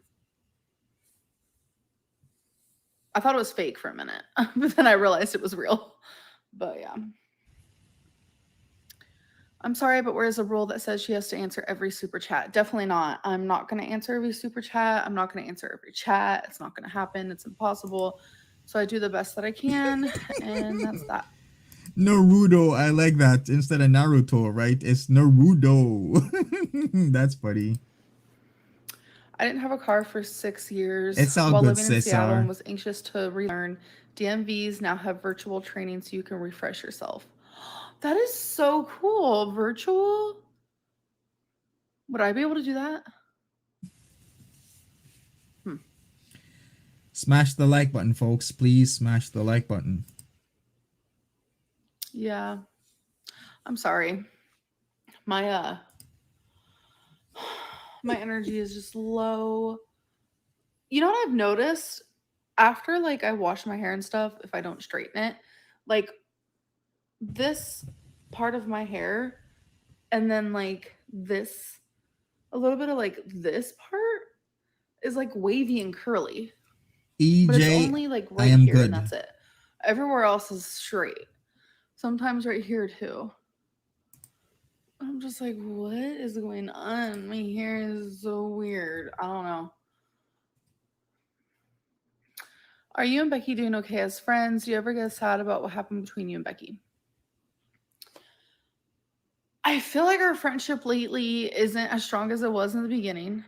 B: I thought it was fake for a minute, but then I realized it was real. But yeah. I'm sorry, but where's a rule that says she has to answer every super chat? Definitely not. I'm not going to answer every super chat. I'm not going to answer every chat. It's not going to happen. It's impossible. So I do the best that I can, and that's that.
A: Naruto, I like that. Instead of Naruto, right? It's Naruto. That's funny.
B: I didn't have a car for 6 years
A: It's all
B: while
A: good,
B: living in Seattle and
A: Cesar.
B: was anxious to relearn. DMVs now have virtual training so you can refresh yourself. That is so cool. Virtual? Would I be able to do that? Hmm.
A: Smash the like button, folks. Please smash the like button.
B: Yeah. I'm sorry. My my energy is just low. You know what I've noticed? After like I wash my hair and stuff, if I don't straighten it, like this part of my hair and then like this a little bit of like this part is like wavy and curly, but it's
A: EJ,
B: only like
A: I
B: right
A: am
B: here and
A: good.
B: that's it. Everywhere else is straight. Sometimes right here too. I'm just like, what is going on? My hair is so weird. I don't know. Are you and Becky doing okay as friends? Do you ever get sad about what happened between you and Becky? I feel like our friendship lately isn't as strong as it was in the beginning.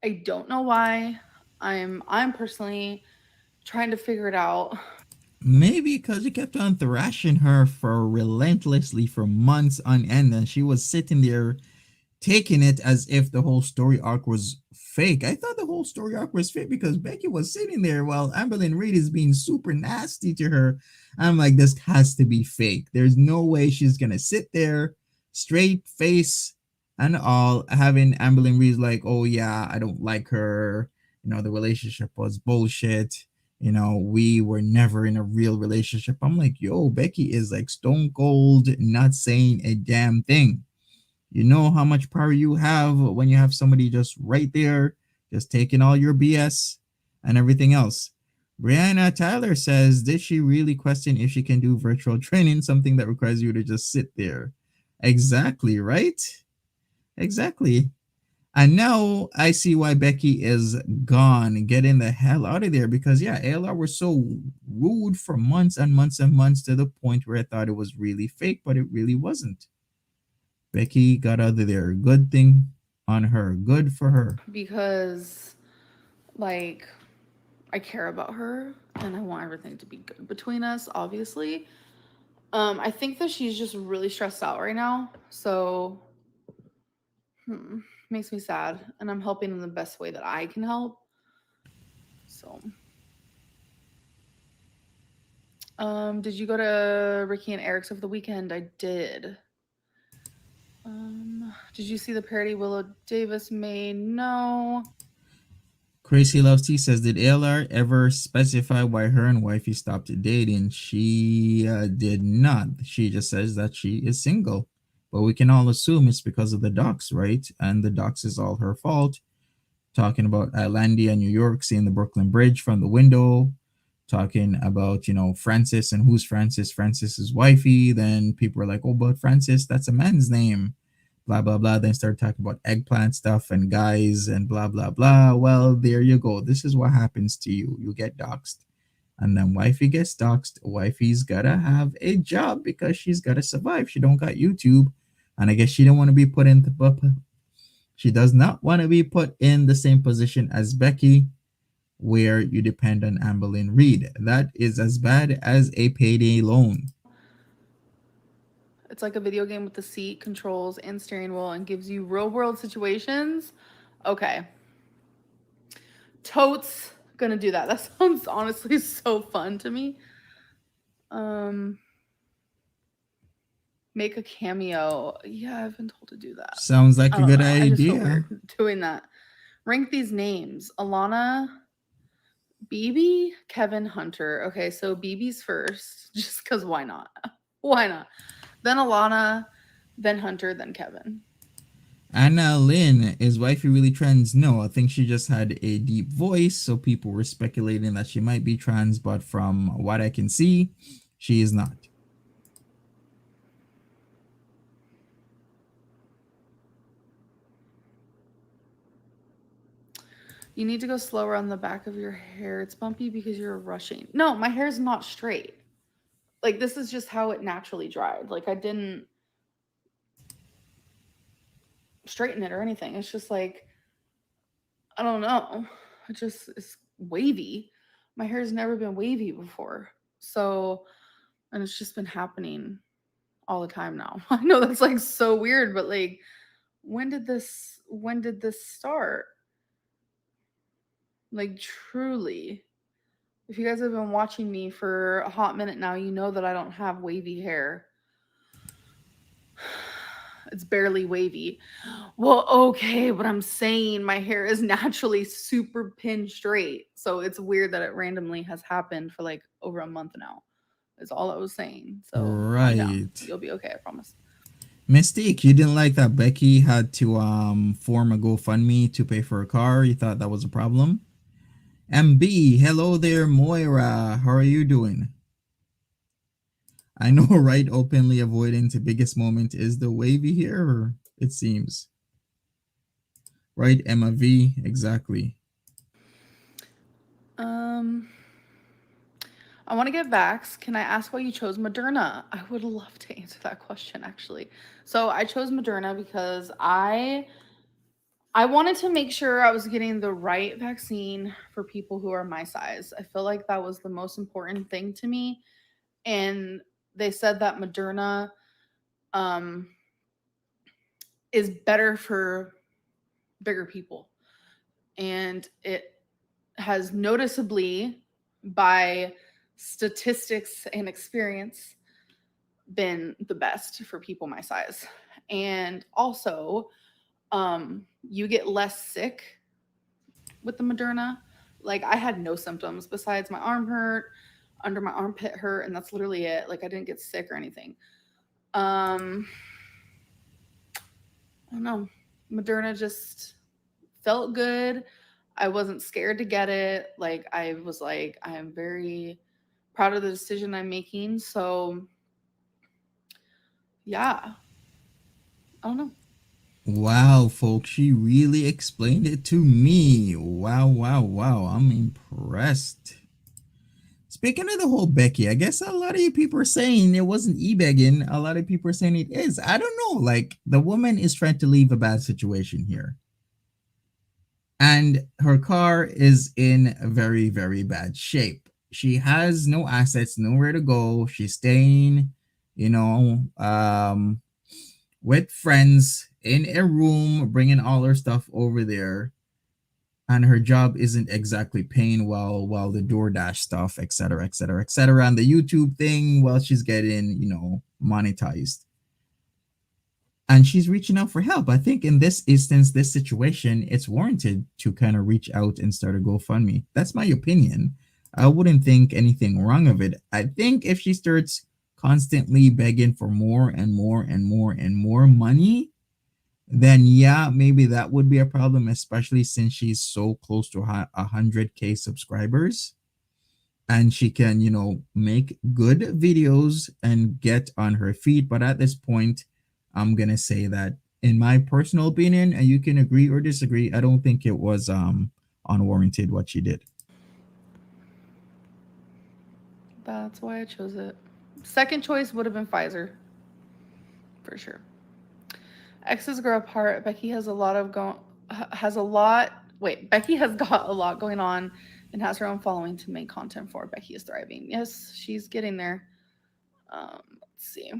B: I don't know why. I'm personally trying to figure it out.
A: Maybe because you kept on thrashing her for relentlessly for months on end, and she was sitting there taking it as if the whole story arc was fake. I thought the whole story arc was fake because Becky was sitting there while Amberlyn Reed is being super nasty to her. I'm like, this has to be fake. There's no way she's gonna sit there, straight face and all, having Amberlyn Reed like, oh yeah, I don't like her. The relationship was bullshit. We were never in a real relationship. I'm like, yo, Becky is like stone cold, not saying a damn thing. You know how much power you have when you have somebody just right there, just taking all your BS and everything else. Brianna Tyler says, did she really question if she can do virtual training, something that requires you to just sit there? Exactly, right? Exactly. And now I see why Becky is gone, getting the hell out of there because, yeah, ALR was so rude for months and months and months to the point where I thought it was really fake, but it really wasn't. Becky got out of there. Good thing on her. Good for her.
B: because like I care about her and I want everything to be good between us, obviously. I think that she's just really stressed out right now. So makes me sad. And I'm helping in the best way that I can help. So did you go to Ricky and Eric's over the weekend? I did. Did you see the parody Willow Davis made? No.
A: Crazy Loves T says, did ALR ever specify why her and wifey stopped dating? She did not. She just says that she is single. But we can all assume it's because of the docs, right? And the docs is all her fault. Talking about Atlantia, New York, seeing the Brooklyn Bridge from the window, talking about, Francis and who's Francis, Francis's wifey. Then people are like, oh, but Francis, that's a man's name. Blah, blah, blah. Then start talking about eggplant stuff and guys and blah, blah, blah. Well, there you go. This is what happens to you. You get doxxed. And then wifey gets doxxed. Wifey's gotta have a job because she's gotta survive. She don't got YouTube. And I guess she don't want to be put in the she does not want to be put in the same position as Becky, where you depend on Amberlyn Reed. That is as bad as a payday loan.
B: It's like a video game with the seat, controls, and steering wheel and gives you real world situations. Okay. Totes gonna do that. That sounds honestly so fun to me. Um Make a cameo. Yeah, I've been told to do that.
A: Sounds like
B: I
A: a
B: don't
A: good
B: know. I just feel
A: idea.
B: weird doing that. Rank these names. Alana, BB, Kevin, Hunter. Okay, so BB's first, just because why not? Why not? Then Alana, then Hunter, then Kevin.
A: Anna Lynn, is wifey really trans? No, I think she just had a deep voice, so people were speculating that she might be trans, but from what I can see, she is not.
B: You need to go slower on the back of your hair. It's bumpy because you're rushing. No, my hair is not straight. Like, this is just how it naturally dried. Like, I didn't straighten it or anything. It's just like, I don't know. It just is wavy. My hair's never been wavy before. So, and it's just been happening all the time now. I know that's like so weird, but like when did this start? Like truly. If you guys have been watching me for a hot minute now, you know that I don't have wavy hair. It's barely wavy. Well, okay, but I'm saying my hair is naturally super pin straight. So it's weird that it randomly has happened for like over a month now. Is all I was saying. So calm down.
A: Right.
B: You'll be okay, I promise.
A: Mystique, you didn't like that Becky had to form a GoFundMe to pay for a car. You thought that was a problem. MB, hello there, Moira. How are you doing? I know, right? Openly avoiding the biggest moment is the wavy hair, it seems. Right, Emma V? Exactly.
B: Um I want to get vax. Can I ask why you chose Moderna? I would love to answer that question actually. So I chose Moderna because I I wanted to make sure I was getting the right vaccine for people who are my size. I feel like that was the most important thing to me. And they said that Moderna um, is better for bigger people. And it has noticeably, by statistics and experience, been the best for people my size. And also, you get less sick with the Moderna. Like I had no symptoms besides my arm hurt, under my armpit hurt, and that's literally it. Like I didn't get sick or anything. Um, I don't know. Moderna just felt good. I wasn't scared to get it. Like I was like, I am very proud of the decision I'm making. So yeah, I don't know.
A: Wow, folks, she really explained it to me. Wow, wow, wow. I'm impressed. Speaking of the whole Becky, I guess a lot of you people are saying it wasn't e-begging. A lot of people are saying it is. I don't know. Like, the woman is trying to leave a bad situation here. And her car is in very, very bad shape. She has no assets, nowhere to go. She's staying, you know, with friends in a room, bringing all her stuff over there, and her job isn't exactly paying well, while the DoorDash stuff, etc., etc., etc., and the YouTube thing, well, she's getting, monetized. And she's reaching out for help. I think in this instance, this situation, it's warranted to kind of reach out and start a GoFundMe. That's my opinion. I wouldn't think anything wrong of it. I think if she starts constantly begging for more and more and more and more money, then yeah, maybe that would be a problem, especially since she's so close to 100K subscribers, and she can, make good videos and get on her feet. But at this point, I'm gonna say that, in my personal opinion, and you can agree or disagree, I don't think it was unwarranted what she did.
B: That's why I chose it. Second choice would have been Pfizer, for sure. Exes grow apart. Becky has a lot of go has a lot. Wait, Becky has got a lot going on and has her own following to make content for. Becky is thriving. Yes, she's getting there. Let's see.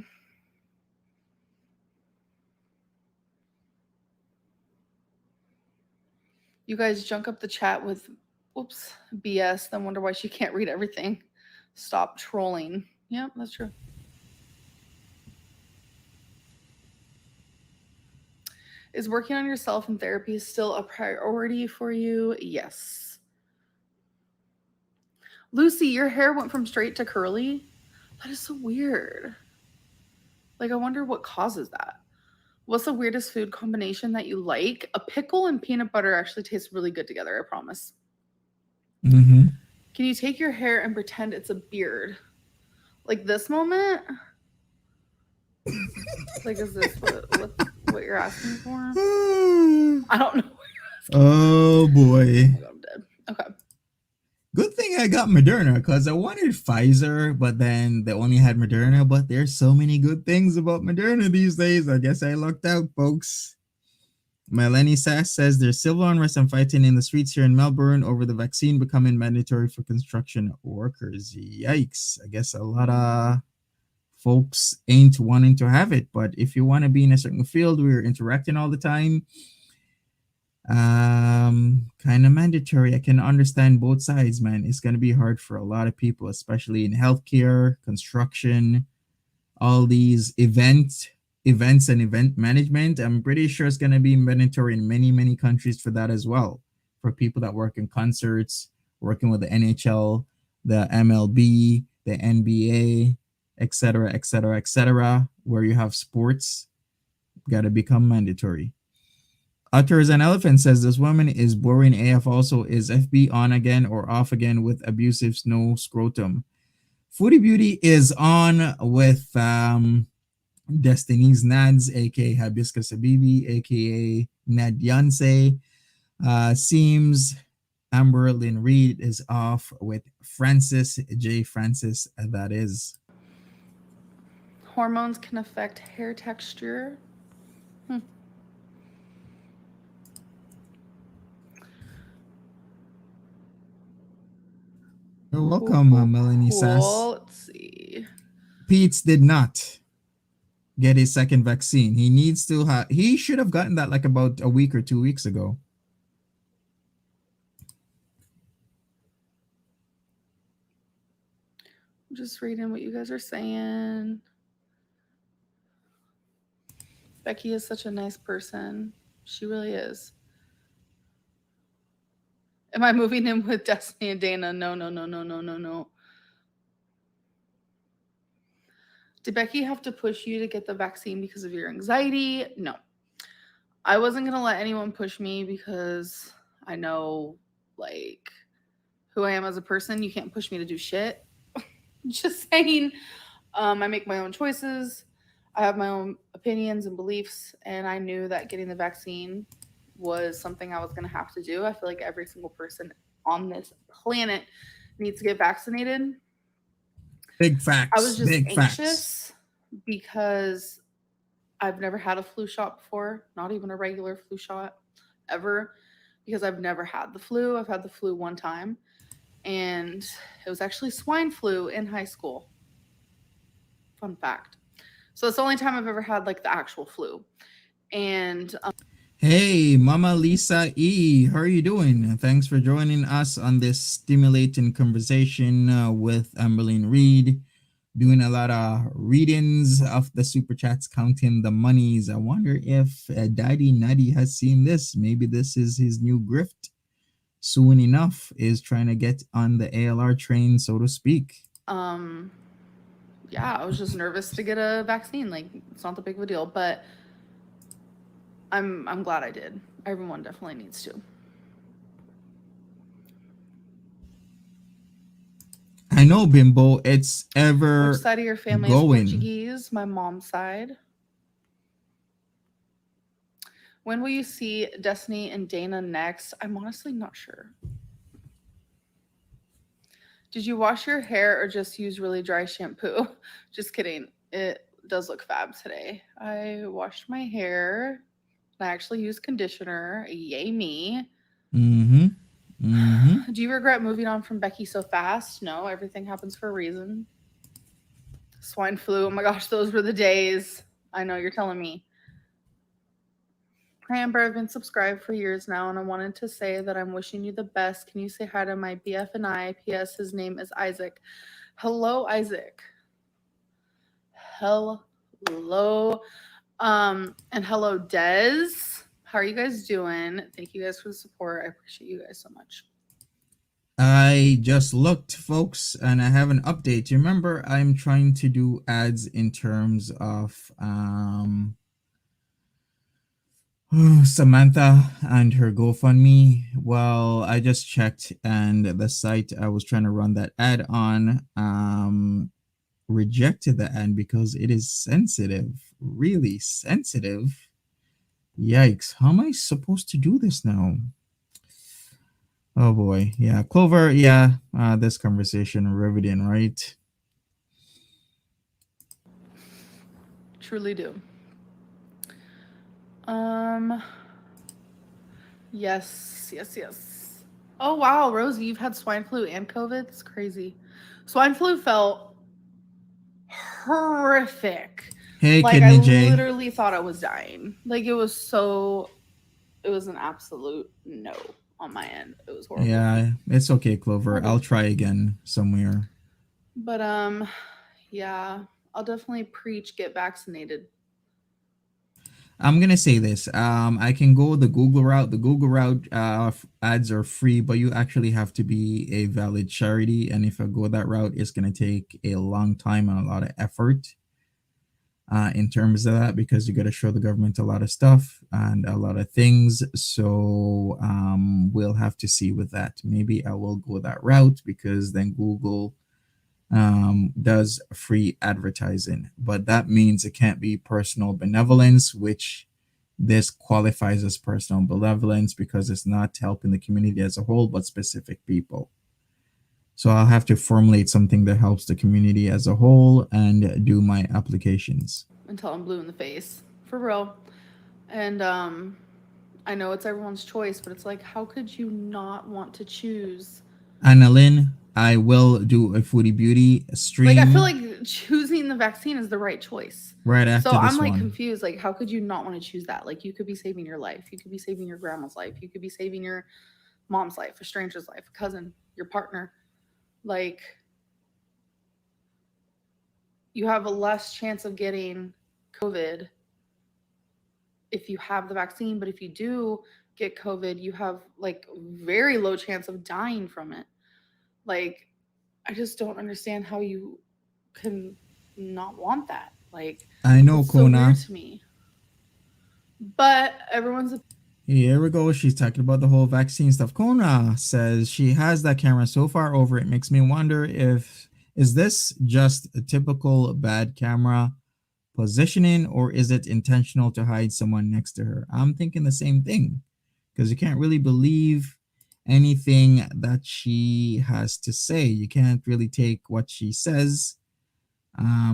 B: You guys junk up the chat with, oops, BS. Then wonder why she can't read everything. Stop trolling. Yeah, that's true. Is working on yourself in therapy still a priority for you? Yes. Lucy, your hair went from straight to curly. That is so weird. Like, I wonder what causes that. What's the weirdest food combination that you like? A pickle and peanut butter actually taste really good together, I promise.
A: Mm-hmm.
B: Can you take your hair and pretend it's a beard? Like this moment? Like, is this what you're asking for? I don't know what you're asking for.
A: Oh boy.
B: Oh my god, I'm dead. Okay.
A: Good thing I got Moderna, because I wanted Pfizer, but then they only had Moderna. But there's so many good things about Moderna these days. I guess I lucked out, folks. Melanie Sass says there's civil unrest and fighting in the streets here in Melbourne over the vaccine becoming mandatory for construction workers. Yikes. I guess a lot of folks ain't wanting to have it. But if you want to be in a certain field, we're interacting all the time. Kind of mandatory. I can understand both sides, man. It's going to be hard for a lot of people, especially in healthcare, construction, all these events and event management. I'm pretty sure it's going to be mandatory in many, many countries for that as well, for people that work in concerts, working with the NHL, the MLB, the NBA, etc., etc., etc., where you have sports, got to become mandatory. Utter as an elephant says this woman is boring AF. Also, is FB on again or off again with abusive snow scrotum? Foodie Beauty is on with Destiny's Nads, aka Hibiscus Habibi, aka Nad Yance. Seems Amber Lynn Reed is off with Francis J. Francis. That is.
B: Hormones can affect hair texture. Hmm. Cool,
A: Welcome,
B: cool,
A: Melanie Sass.
B: cool. Let's see.
A: Pete's did not get his second vaccine. He needs to have. He should have gotten that like about a week or 2 weeks ago.
B: I'm just reading what you guys are saying. Becky is such a nice person. She really is. Am I moving in with Destiny and Dana? No, no, no, no, no, no, no. Did Becky have to push you to get the vaccine because of your anxiety? No. I wasn't going to let anyone push me because I know, like, who I am as a person. You can't push me to do shit. Just saying. I make my own choices. I have my own opinions and beliefs, and I knew that getting the vaccine was something I was going to have to do. I feel like every single person on this planet needs to get vaccinated.
A: Big
B: I was
A: facts.
B: just
A: Big facts.
B: anxious because I've never had a flu shot before, not even a regular flu shot ever, because I've never had the flu. I've had the flu one time, and it was actually swine flu in high school. Fun fact. So it's the only time I've ever had like the actual flu. And
A: Hey, Mama Lisa E, how are you doing? Thanks for joining us on this stimulating conversation with Amberlyn Reed. Doing a lot of readings of the super chats, counting the monies. I wonder if Daddy Nutty has seen this. Maybe this is his new grift. Soon enough, is trying to get on the ALR train, so to speak.
B: um, yeah, I was just nervous to get a vaccine. Like it's not the big of a deal, but I'm glad I did. Everyone definitely needs to.
A: I know, Bimbo, it's
B: Which
A: ever
B: side of your family is
A: going.
B: Portuguese? My mom's side. When will you see Destiny and Dana next? I'm honestly not sure. Did you wash your hair or just use really dry shampoo? Just kidding. It does look fab today. I washed my hair. I actually used conditioner. Yay me.
A: Mm-hmm. Mm-hmm.
B: Do you regret moving on from Becky so fast? No, everything happens for a reason. Swine flu. Oh my gosh, those were the days. I know you're telling me. Hi Amber, I've been subscribed for years now and I wanted to say that I'm wishing you the best. Can you say hi to my BF and I? P.S. His name is Isaac. Hello, Isaac. Hello. And hello, Des. How are you guys doing? Thank you guys for the support. I appreciate you guys so much.
A: I just looked, folks, and I have an update. You remember I'm trying to do ads in terms of Samantha and her GoFundMe. Well, I just checked, and the site I was trying to run that ad on rejected the ad because it is sensitive, really sensitive. Yikes! How am I supposed to do this now? Oh boy, yeah, Clover, yeah. This conversation riveting, right?
B: Truly do. Um, yes, yes, yes. Oh wow, Rosie, you've had swine flu and COVID. It's crazy. Swine flu felt horrific.
A: Hey,
B: Like I
A: Kidney J.
B: literally thought I was dying. Like it was so. It was an absolute no on my end. It was horrible.
A: Yeah, it's okay, Clover.
B: Horrible.
A: I'll try again somewhere.
B: But yeah, I'll definitely preach get vaccinated.
A: I'm gonna say this. I can go the Google route. The Google route ads are free, but you actually have to be a valid charity. And if I go that route, it's gonna take a long time and a lot of effort. In terms of that, because you got to show the government a lot of stuff and a lot of things. So we'll have to see with that. Maybe I will go that route because then Google does free advertising, but that means it can't be personal benevolence, which this qualifies as personal benevolence because it's not helping the community as a whole, but specific people. So I'll have to formulate something that helps the community as a whole and do my applications.
B: Until I'm blue in the face. For real. And I know it's everyone's choice, but it's like how could you not want to choose?
A: Annalyn, I will do a Foodie Beauty
B: Like I feel
A: stream
B: like choosing the vaccine is the right choice.
A: right
B: So
A: after
B: I'm
A: this
B: like
A: one.
B: confused. Like, how could you not want to choose that? Like, you could be saving your life. You could be saving your grandma's life. You could be saving your mom's life, a stranger's life, a cousin, your partner. Like, you have a less chance of getting COVID if you have the vaccine. But if you do get COVID, you have like very low chance of dying from it. Like, I just don't understand how you can not want that. Like,
A: I know,
B: it's so weird
A: Kona.
B: to me. But everyone's
A: Here we go. She's talking about the whole vaccine stuff. Kona says she has that camera so far over. It makes me wonder if is this just a typical bad camera positioning or is it intentional to hide someone next to her? I'm thinking the same thing because you can't really believe anything that she has to say. You can't really take what she says.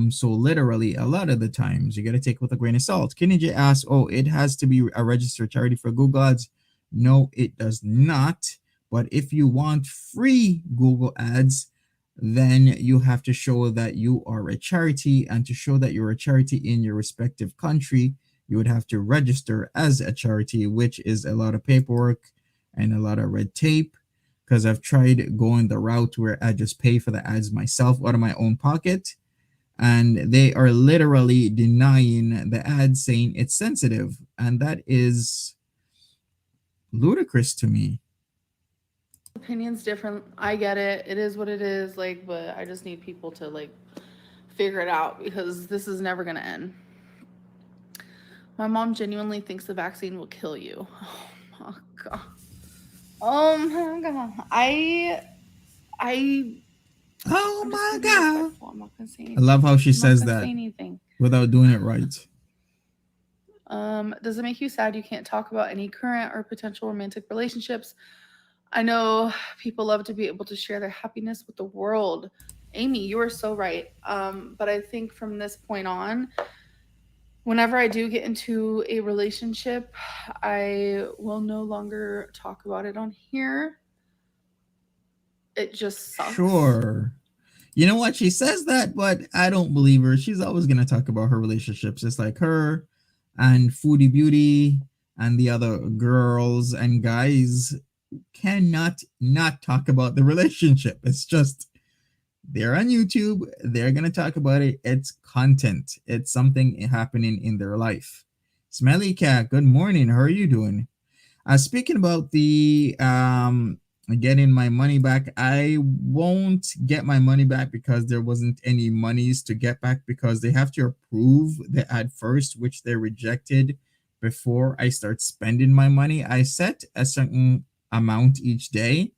A: So literally, a lot of the times you got to take with a grain of salt. Kenny J asks, "Oh, it has to be a registered charity for Google Ads." No, it does not. But if you want free Google Ads, then you have to show that you are a charity, and to show that you're a charity in your respective country, you would have to register as a charity, which is a lot of paperwork and a lot of red tape. Because I've tried going the route where I just pay for the ads myself out of my own pocket, and they are literally denying the ad, saying it's sensitive, and that is ludicrous to me.
B: opinions different. I get it. It is what it is. Like, but I just need people to like figure it out because this is never gonna end. My mom genuinely thinks the vaccine will kill you. Oh my god. Oh my god. I
A: Oh
B: I'm just
A: my
B: gonna be
A: god,
B: respectful. I'm not gonna say
A: I love
B: anything.
A: how she
B: I'm not
A: says
B: gonna say
A: that
B: anything.
A: without doing it right.
B: Does it make you sad you can't talk about any current or potential romantic relationships? I know people love to be able to share their happiness with the world. Amy, you are so right. But I think from this point on, whenever I do get into a relationship, I will no longer talk about it on here. It just sucks.
A: Sure. You know what? She says that, but I don't believe her. She's always going to talk about her relationships. It's like her and Foodie Beauty and the other girls and guys cannot not talk about the relationship. It's just they're on YouTube. They're going to talk about it. It's content, it's something happening in their life. Smelly Cat, good morning. How are you doing? Speaking about the getting my money back, I won't get my money back because there wasn't any monies to get back because they have to approve the ad first, which they rejected before I start spending my money. I set a certain amount each day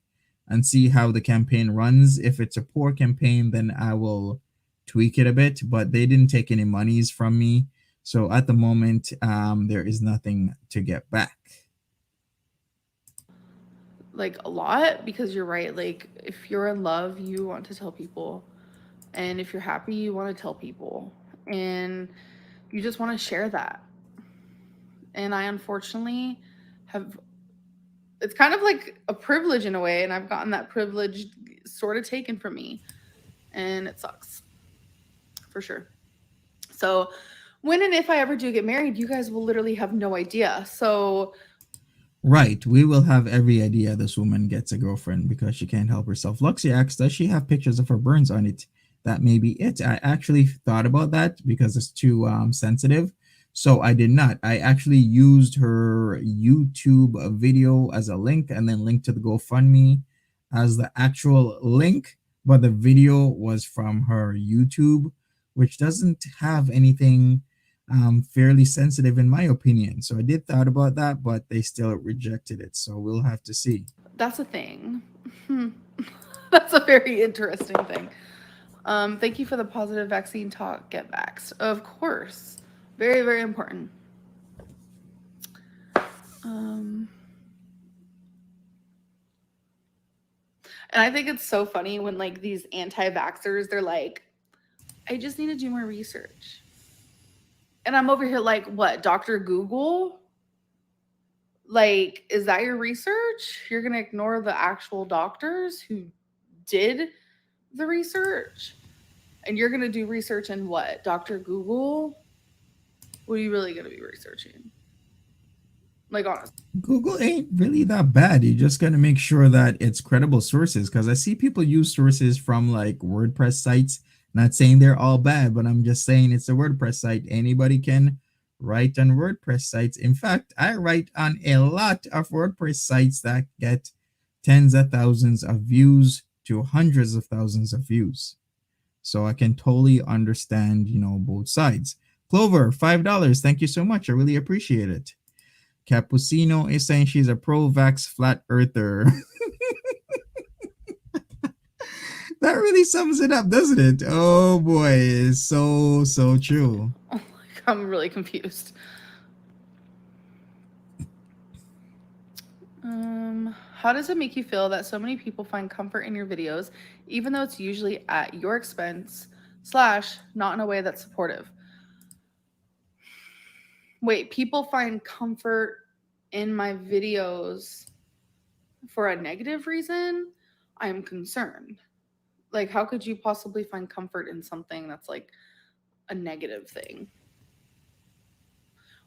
A: and see how the campaign runs. If it's a poor campaign, then I will tweak it a bit. But they didn't take any monies from me, so at the moment, there is nothing to get back.
B: Like a lot because you're right. Like if you're in love, you want to tell people. And if you're happy, you want to tell people. And you just want to share that. And I unfortunately have, it's kind of like a privilege in a way, and I've gotten that privilege sort of taken from me, and it sucks for sure. So when and if I ever do get married, you guys will literally have no idea. So
A: Right, we will have every idea this woman gets a girlfriend because she can't help herself. Luxie asks, does she have pictures of her burns on it? That may be it. I actually thought about that because it's too sensitive. So I did not. I actually used her YouTube video as a link and then linked to the GoFundMe as the actual link. But the video was from her YouTube, which doesn't have anything fairly sensitive in my opinion. So I did thought about that, but they still rejected it. So we'll have to see.
B: that's a thing. That's a very interesting thing. Thank you for the positive vaccine talk. Get vaxxed. Of course. Very, very important. Um, and I think it's so funny when like these anti-vaxxers, they're like, I just need to do more research. And I'm over here like, what, Dr. Google? Like, is that your research? You're gonna ignore the actual doctors who did the research, and you're gonna do research in what? Dr. Google? What are you really gonna be researching? Like, honestly.
A: Google ain't really that bad. You just gotta make sure that it's credible sources. Because I see people use sources from like WordPress sites. Not saying they're all bad, but I'm just saying it's a WordPress site. Anybody can write on WordPress sites. In fact, I write on a lot of WordPress sites that get tens of thousands of views to hundreds of thousands of views. So I can totally understand, both sides. Clover, $5. Thank you so much. I really appreciate it. Capucino is saying she's a pro-vax flat earther. That really sums it up, doesn't it? Oh boy, it's so true.
B: Oh, I'm really confused. How does it make you feel that so many people find comfort in your videos, even though it's usually at your expense / not in a way that's supportive? Wait, people find comfort in my videos for a negative reason? I am concerned. Like, how could you possibly find comfort in something that's like a negative thing?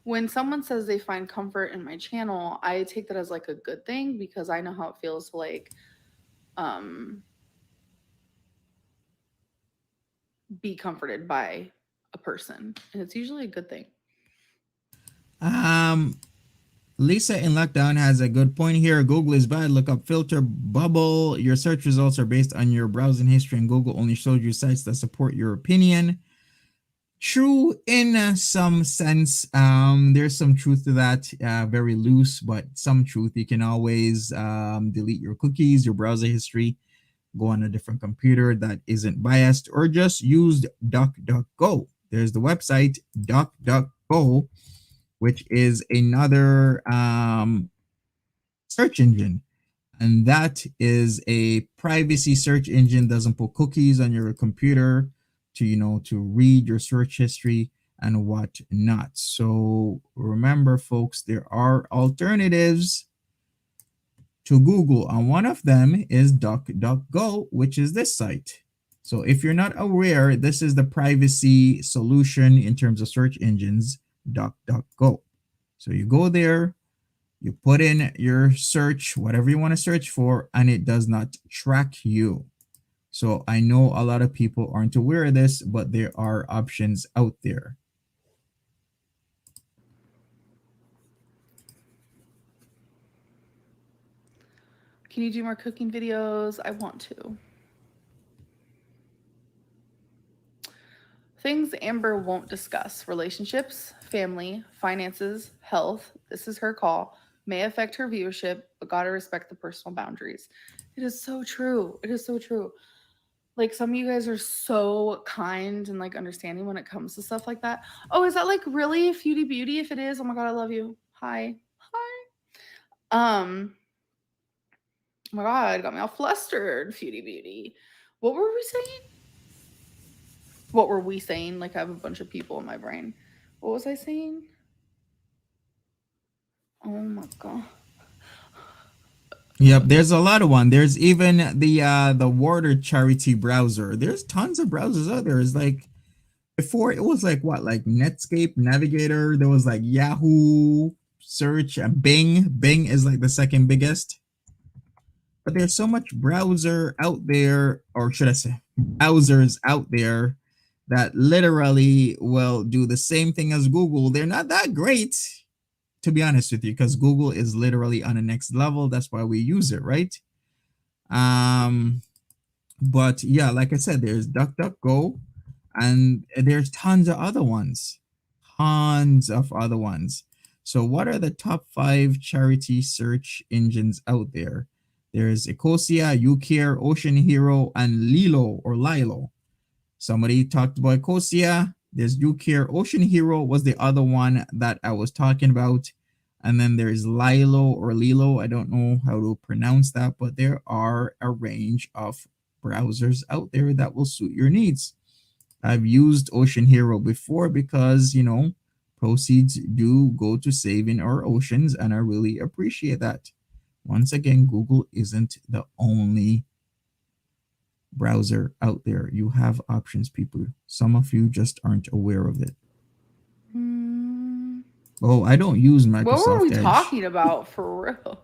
B: When someone says they find comfort in my channel, I take that as like a good thing because I know how it feels to like um be comforted by a person, and it's usually a good thing.
A: Um, Lisa in lockdown has a good point here. Google is bad. Look up filter bubble. Your search results are based on your browsing history, and Google only shows you sites that support your opinion. True in some sense. There's some truth to that. Very loose, but some truth. You can always delete your cookies, your browser history, go on a different computer that isn't biased, or just use DuckDuckGo. There's the website DuckDuckGo, which is another search engine. And that is a privacy search engine, doesn't put cookies on your computer to read your search history and what not. So remember, folks, there are alternatives to Google, and one of them is DuckDuckGo, which is this site. So if you're not aware, this is the privacy solution in terms of search engines, DuckDuckGo. So you go there, you put in your search, whatever you want to search for, and it does not track you. So I know a lot of people aren't aware of this, but there are options out there.
B: Can you do more cooking videos? I want to. Things Amber won't discuss: relationships, family, finances, health. This is her call. May affect her viewership, but gotta respect the personal boundaries. It is so true. It is so true. Like, some of you guys are so kind and like understanding when it comes to stuff like that. Oh, is that like really Feudy Beauty? If it is, oh my god, I love you. Hi. Hi. Oh my god, got me all flustered, Feudy Beauty. What were we saying? What were we saying? Like, I have a bunch of people in my brain. What was I saying? Oh my god.
A: Yep, there's a lot of one. There's even the water charity browser. There's tons of browsers out there. It's like before it was like what, like Netscape, Navigator. There was like Yahoo search and Bing. Bing is like the second biggest. But there's so much browser out there, or should I say browsers out there, that literally will do the same thing as Google. They're not that great, to be honest with you, because Google is literally on the next level. That's why we use it, right? Um, but yeah, like I said, there's DuckDuckGo, and there's tons of other ones, tons of other ones. So, what are the top 5 charity search engines out there? There's Ecosia, UCare, Ocean Hero, and Lilo or Lilo. Somebody talked about Ecosia. There's UCare. Ocean Hero was the other one that I was talking about. And then there's Lilo or Lilo. I don't know how to pronounce that, but there are a range of browsers out there that will suit your needs. I've used Ocean Hero before because, proceeds do go to saving our oceans, and I really appreciate that. Once again, Google isn't the only browser out there. You have options, people. Some of you just aren't aware of it.
B: Hmm.
A: Oh, I don't use
B: What were we
A: Microsoft Edge.
B: talking about for real?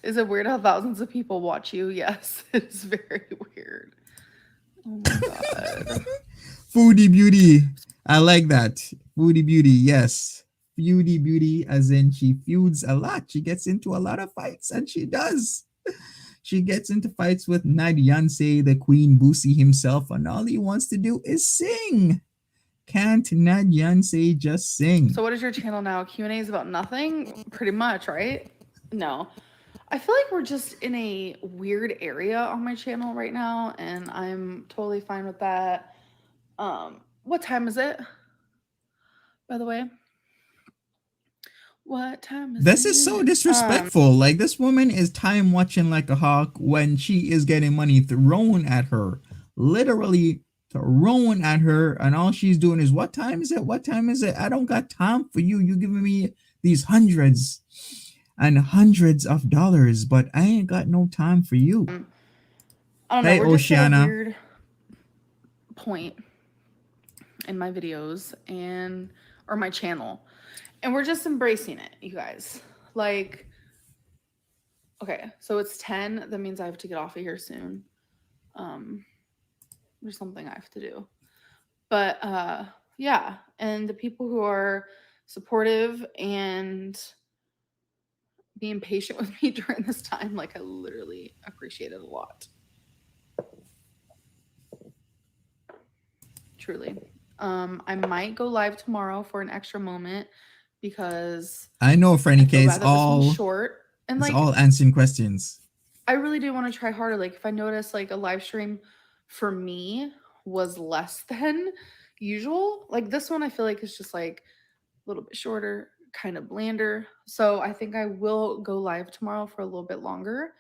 B: Is it weird how thousands of people watch you? Yes, it's very weird. Oh my god.
A: Foodie beauty. I like that. Foodie beauty, yes. Feudie beauty, as in she feuds a lot. She gets into a lot of fights, and she does. She gets into fights with Nadianse, the Queen Boosie himself, and all he wants to do is sing. Can't Nadianse just sing?
B: So what is your channel now? Q&A is about nothing? Pretty much, right? No. I feel like we're just in a weird area on my channel right now, and I'm totally fine with that. What time is it? By the way, what time is
A: This is so
B: it?
A: disrespectful. Like, this woman is time watching like a hawk when she is getting money thrown at her. Literally thrown at her, and all she's doing is, what time is it? What time is it? I don't got time for you. You giving me these hundreds and hundreds of dollars, but I ain't got no time for you.
B: I don't know.
A: Hey,
B: We're just at a
A: Oceana.
B: weird point in my videos and or my channel, and we're just embracing it, you guys. Like, okay, so it's 10. That means I have to get off of here soon. Um, there's something I have to do. But yeah, and the people who are supportive and being patient with me during this time, like I literally appreciate it a lot. Truly. I might go live tomorrow for an extra moment because
A: I know
B: I
A: Franny
B: feel
A: K
B: bad that this one's short. And
A: is
B: like
A: all answering questions.
B: I really do want to try harder. Like if I notice like a live stream for me was less than usual, like this one I feel like is just like a little bit shorter, kind of blander. So I think I will go live tomorrow for a little bit longer.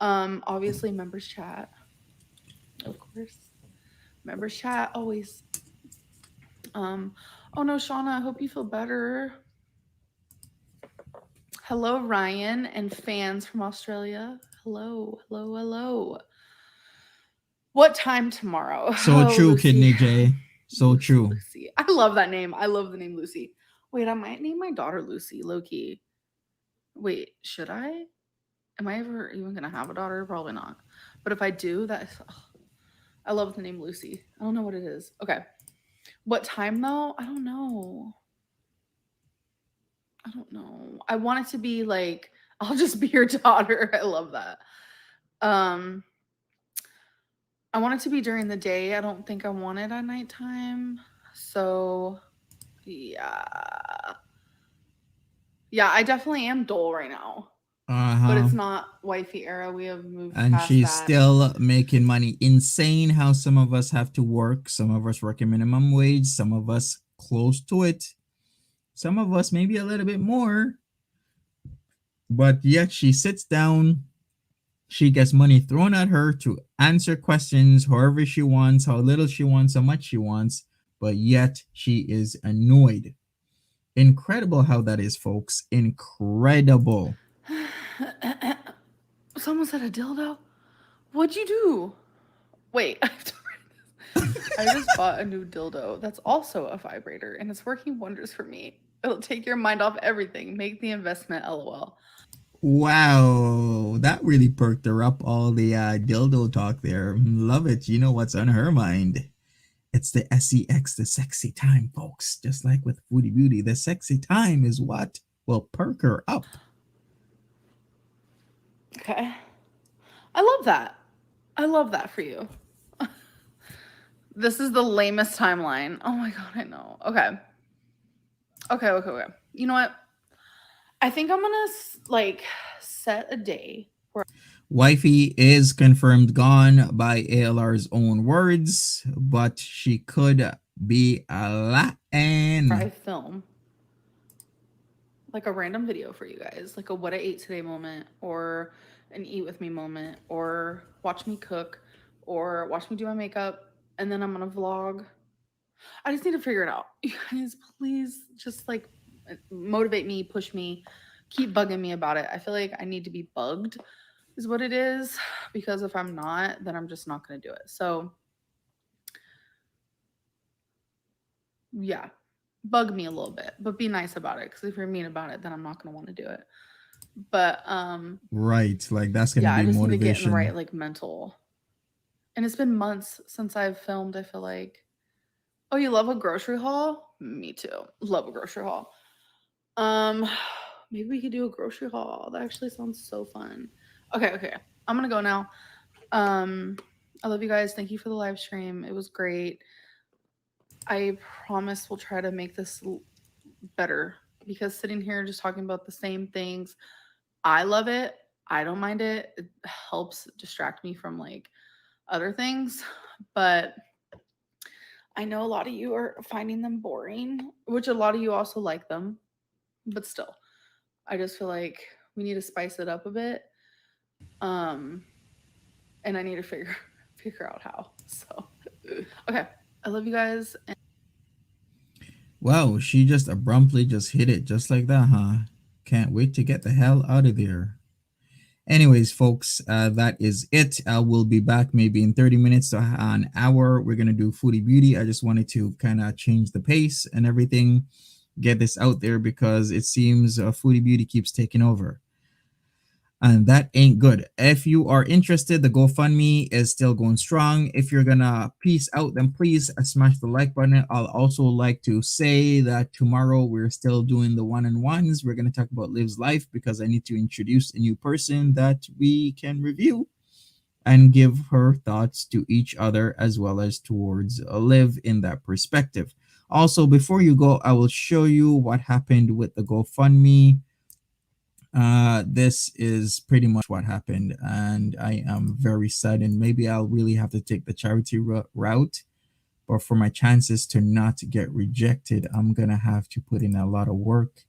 B: Obviously members chat, of course. Members chat always. Um, oh no, Shauna, I hope you feel better. Hello, Ryan and fans from Australia. Hello, hello, hello. What time tomorrow?
A: So
B: Oh,
A: true,
B: Lucy.
A: Kidney J. So true.
B: Lucy. I love that name. I love the name Lucy. Wait, I might name my daughter Lucy, Loki. Wait, should I? Am I ever even gonna have a daughter? Probably not. But if I do, I love the name Lucy. I don't know what it is. Okay. What time though? I don't know. I don't know. I want it to be like I'll just be your daughter. I love that. Um I want it to be during the day. I don't think I want it at nighttime. So yeah. Yeah, I definitely am dull right now.
A: Uh
B: But
A: huh.
B: it's not wifey era. We have moved
A: And
B: past
A: she's
B: that.
A: still making money. Insane how some of us have to work. Some of us working minimum wage. Some of us close to it. Some of us maybe a little bit more. But yet she sits down. She gets money thrown at her to answer questions however she wants, how little she wants, how much she wants. But yet she is annoyed. Incredible how that is, folks. Incredible.
B: Someone said a dildo? What'd you do? Wait, I have to write this. I just bought a new dildo that's also a vibrator and it's working wonders for me. It'll take your mind off everything. Make the investment, lol.
A: Wow, that really perked her up. All the dildo talk there. Love it. You know what's on her mind? It's the sex, the sexy time, folks. Just like with Foodie Beauty, the sexy time is what will perk her up.
B: Okay. I love that. I love that for you. This is the lamest timeline. Oh my god, I know. Okay. Okay. You know what? I think I'm gonna like set a day where
A: Wifey is confirmed gone by ALR's own words, but she could be a
B: I
A: Latin.
B: film like a random video for you guys, like a what I ate today moment, or an eat with me moment, or watch me cook, or watch me do my makeup, and then I'm gonna vlog. I just need to figure it out. You guys, please just like motivate me, push me, keep bugging me about it. I feel like I need to be bugged is what it is. Because if I'm not, then I'm just not going to do it. So, yeah, bug me a little bit, but be nice about it. Because if you're mean about it, then I'm not going to want to do it. But
A: Right. Like that's gonna
B: yeah, I
A: be
B: just need to get in the
A: motivation.
B: right like mental. And it's been months since I've filmed. I feel like, oh, you love a grocery haul? Me too. Love a grocery haul. Um, maybe we could do a grocery haul. That actually sounds so fun. Okay, okay. I'm gonna go now. Um, I love you guys. Thank you for the live stream. It was great. I promise we'll try to make this better because sitting here just talking about the same things, I love it. I don't mind it. It helps distract me from like other things, but I know a lot of you are finding them boring, which a lot of you also like them, but still, I just feel like we need to spice it up a bit. Um, and I need to figure out how. So, okay, I love you guys. And
A: Wow, she just abruptly just hit it just like that, huh? Can't wait to get the hell out of there. Anyways, folks, that is it. I will be back maybe in 30 minutes to an hour. We're going to do Foodie Beauty. I just wanted to kind of change the pace and everything, get this out there because it seems Foodie Beauty keeps taking over. And that ain't good. If you are interested, the GoFundMe is still going strong. If you're gonna peace out, then please smash the like button. I'll also like to say that tomorrow we're still doing the one-on-ones. We're gonna talk about Liv's life because I need to introduce a new person that we can review and give her thoughts to each other as well as towards Liv in that perspective. Also, before you go, I will show you what happened with the GoFundMe. This is pretty much what happened, and I am very saddened. Maybe I'll really have to take the charity route, but for my chances to not get rejected, I'm gonna have to put in a lot of work.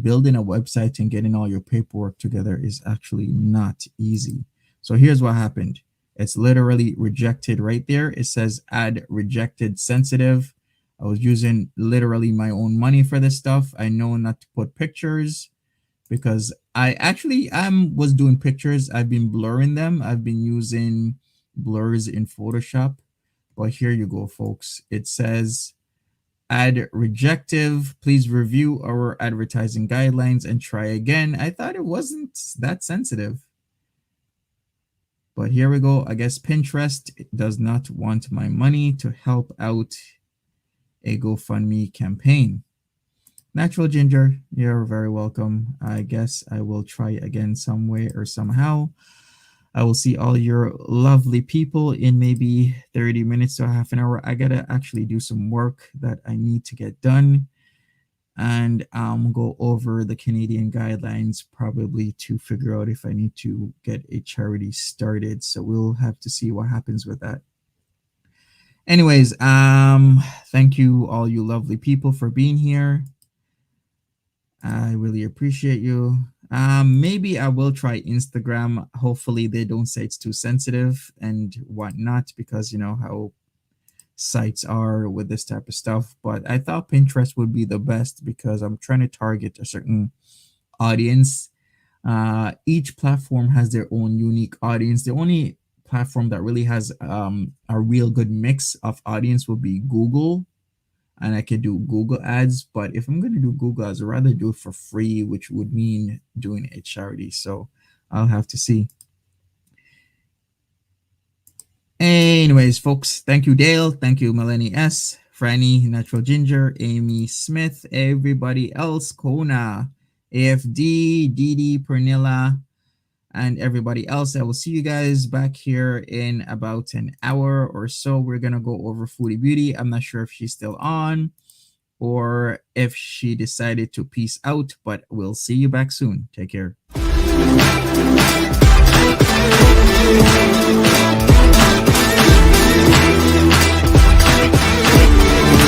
A: Building a website and getting all your paperwork together is actually not easy. So here's what happened. It's literally rejected right there. It says add rejected sensitive. I was using literally my own money for this stuff. I know not to put pictures because I actually was doing pictures. I've been blurring them. I've been using blurs in Photoshop. But here you go, folks. It says add rejective. Please review our advertising guidelines and try again. I thought it wasn't that sensitive. But here we go. I guess Pinterest does not want my money to help out a GoFundMe campaign. Natural Ginger, you're very welcome. I guess I will try again some way or somehow. I will see all your lovely people in maybe 30 minutes to half an hour. I gotta actually do some work that I need to get done and go over the Canadian guidelines probably to figure out if I need to get a charity started. So we'll have to see what happens with that. Anyways, thank you all you lovely people for being here. I really appreciate you. Maybe I will try Instagram. Hopefully they don't say it's too sensitive and whatnot, because you know how sites are with this type of stuff. But I thought Pinterest would be the best because I'm trying to target a certain audience. Each platform has their own unique audience. The only platform that really has a real good mix of audience will be Google, and I could do Google ads. But if I'm going to do Google ads, I'd rather do it for free, which would mean doing a charity. So I'll have to see. Anyways, folks, thank you, Dale. Thank you, Melanie S., Franny, Natural Ginger, Amy Smith, everybody else, Kona, AFD, Didi, Pernilla, and everybody else. I will see you guys back here in about an hour or so. We're going to go over Foodie Beauty. I'm not sure if she's still on or if she decided to peace out, but we'll see you back soon. Take care.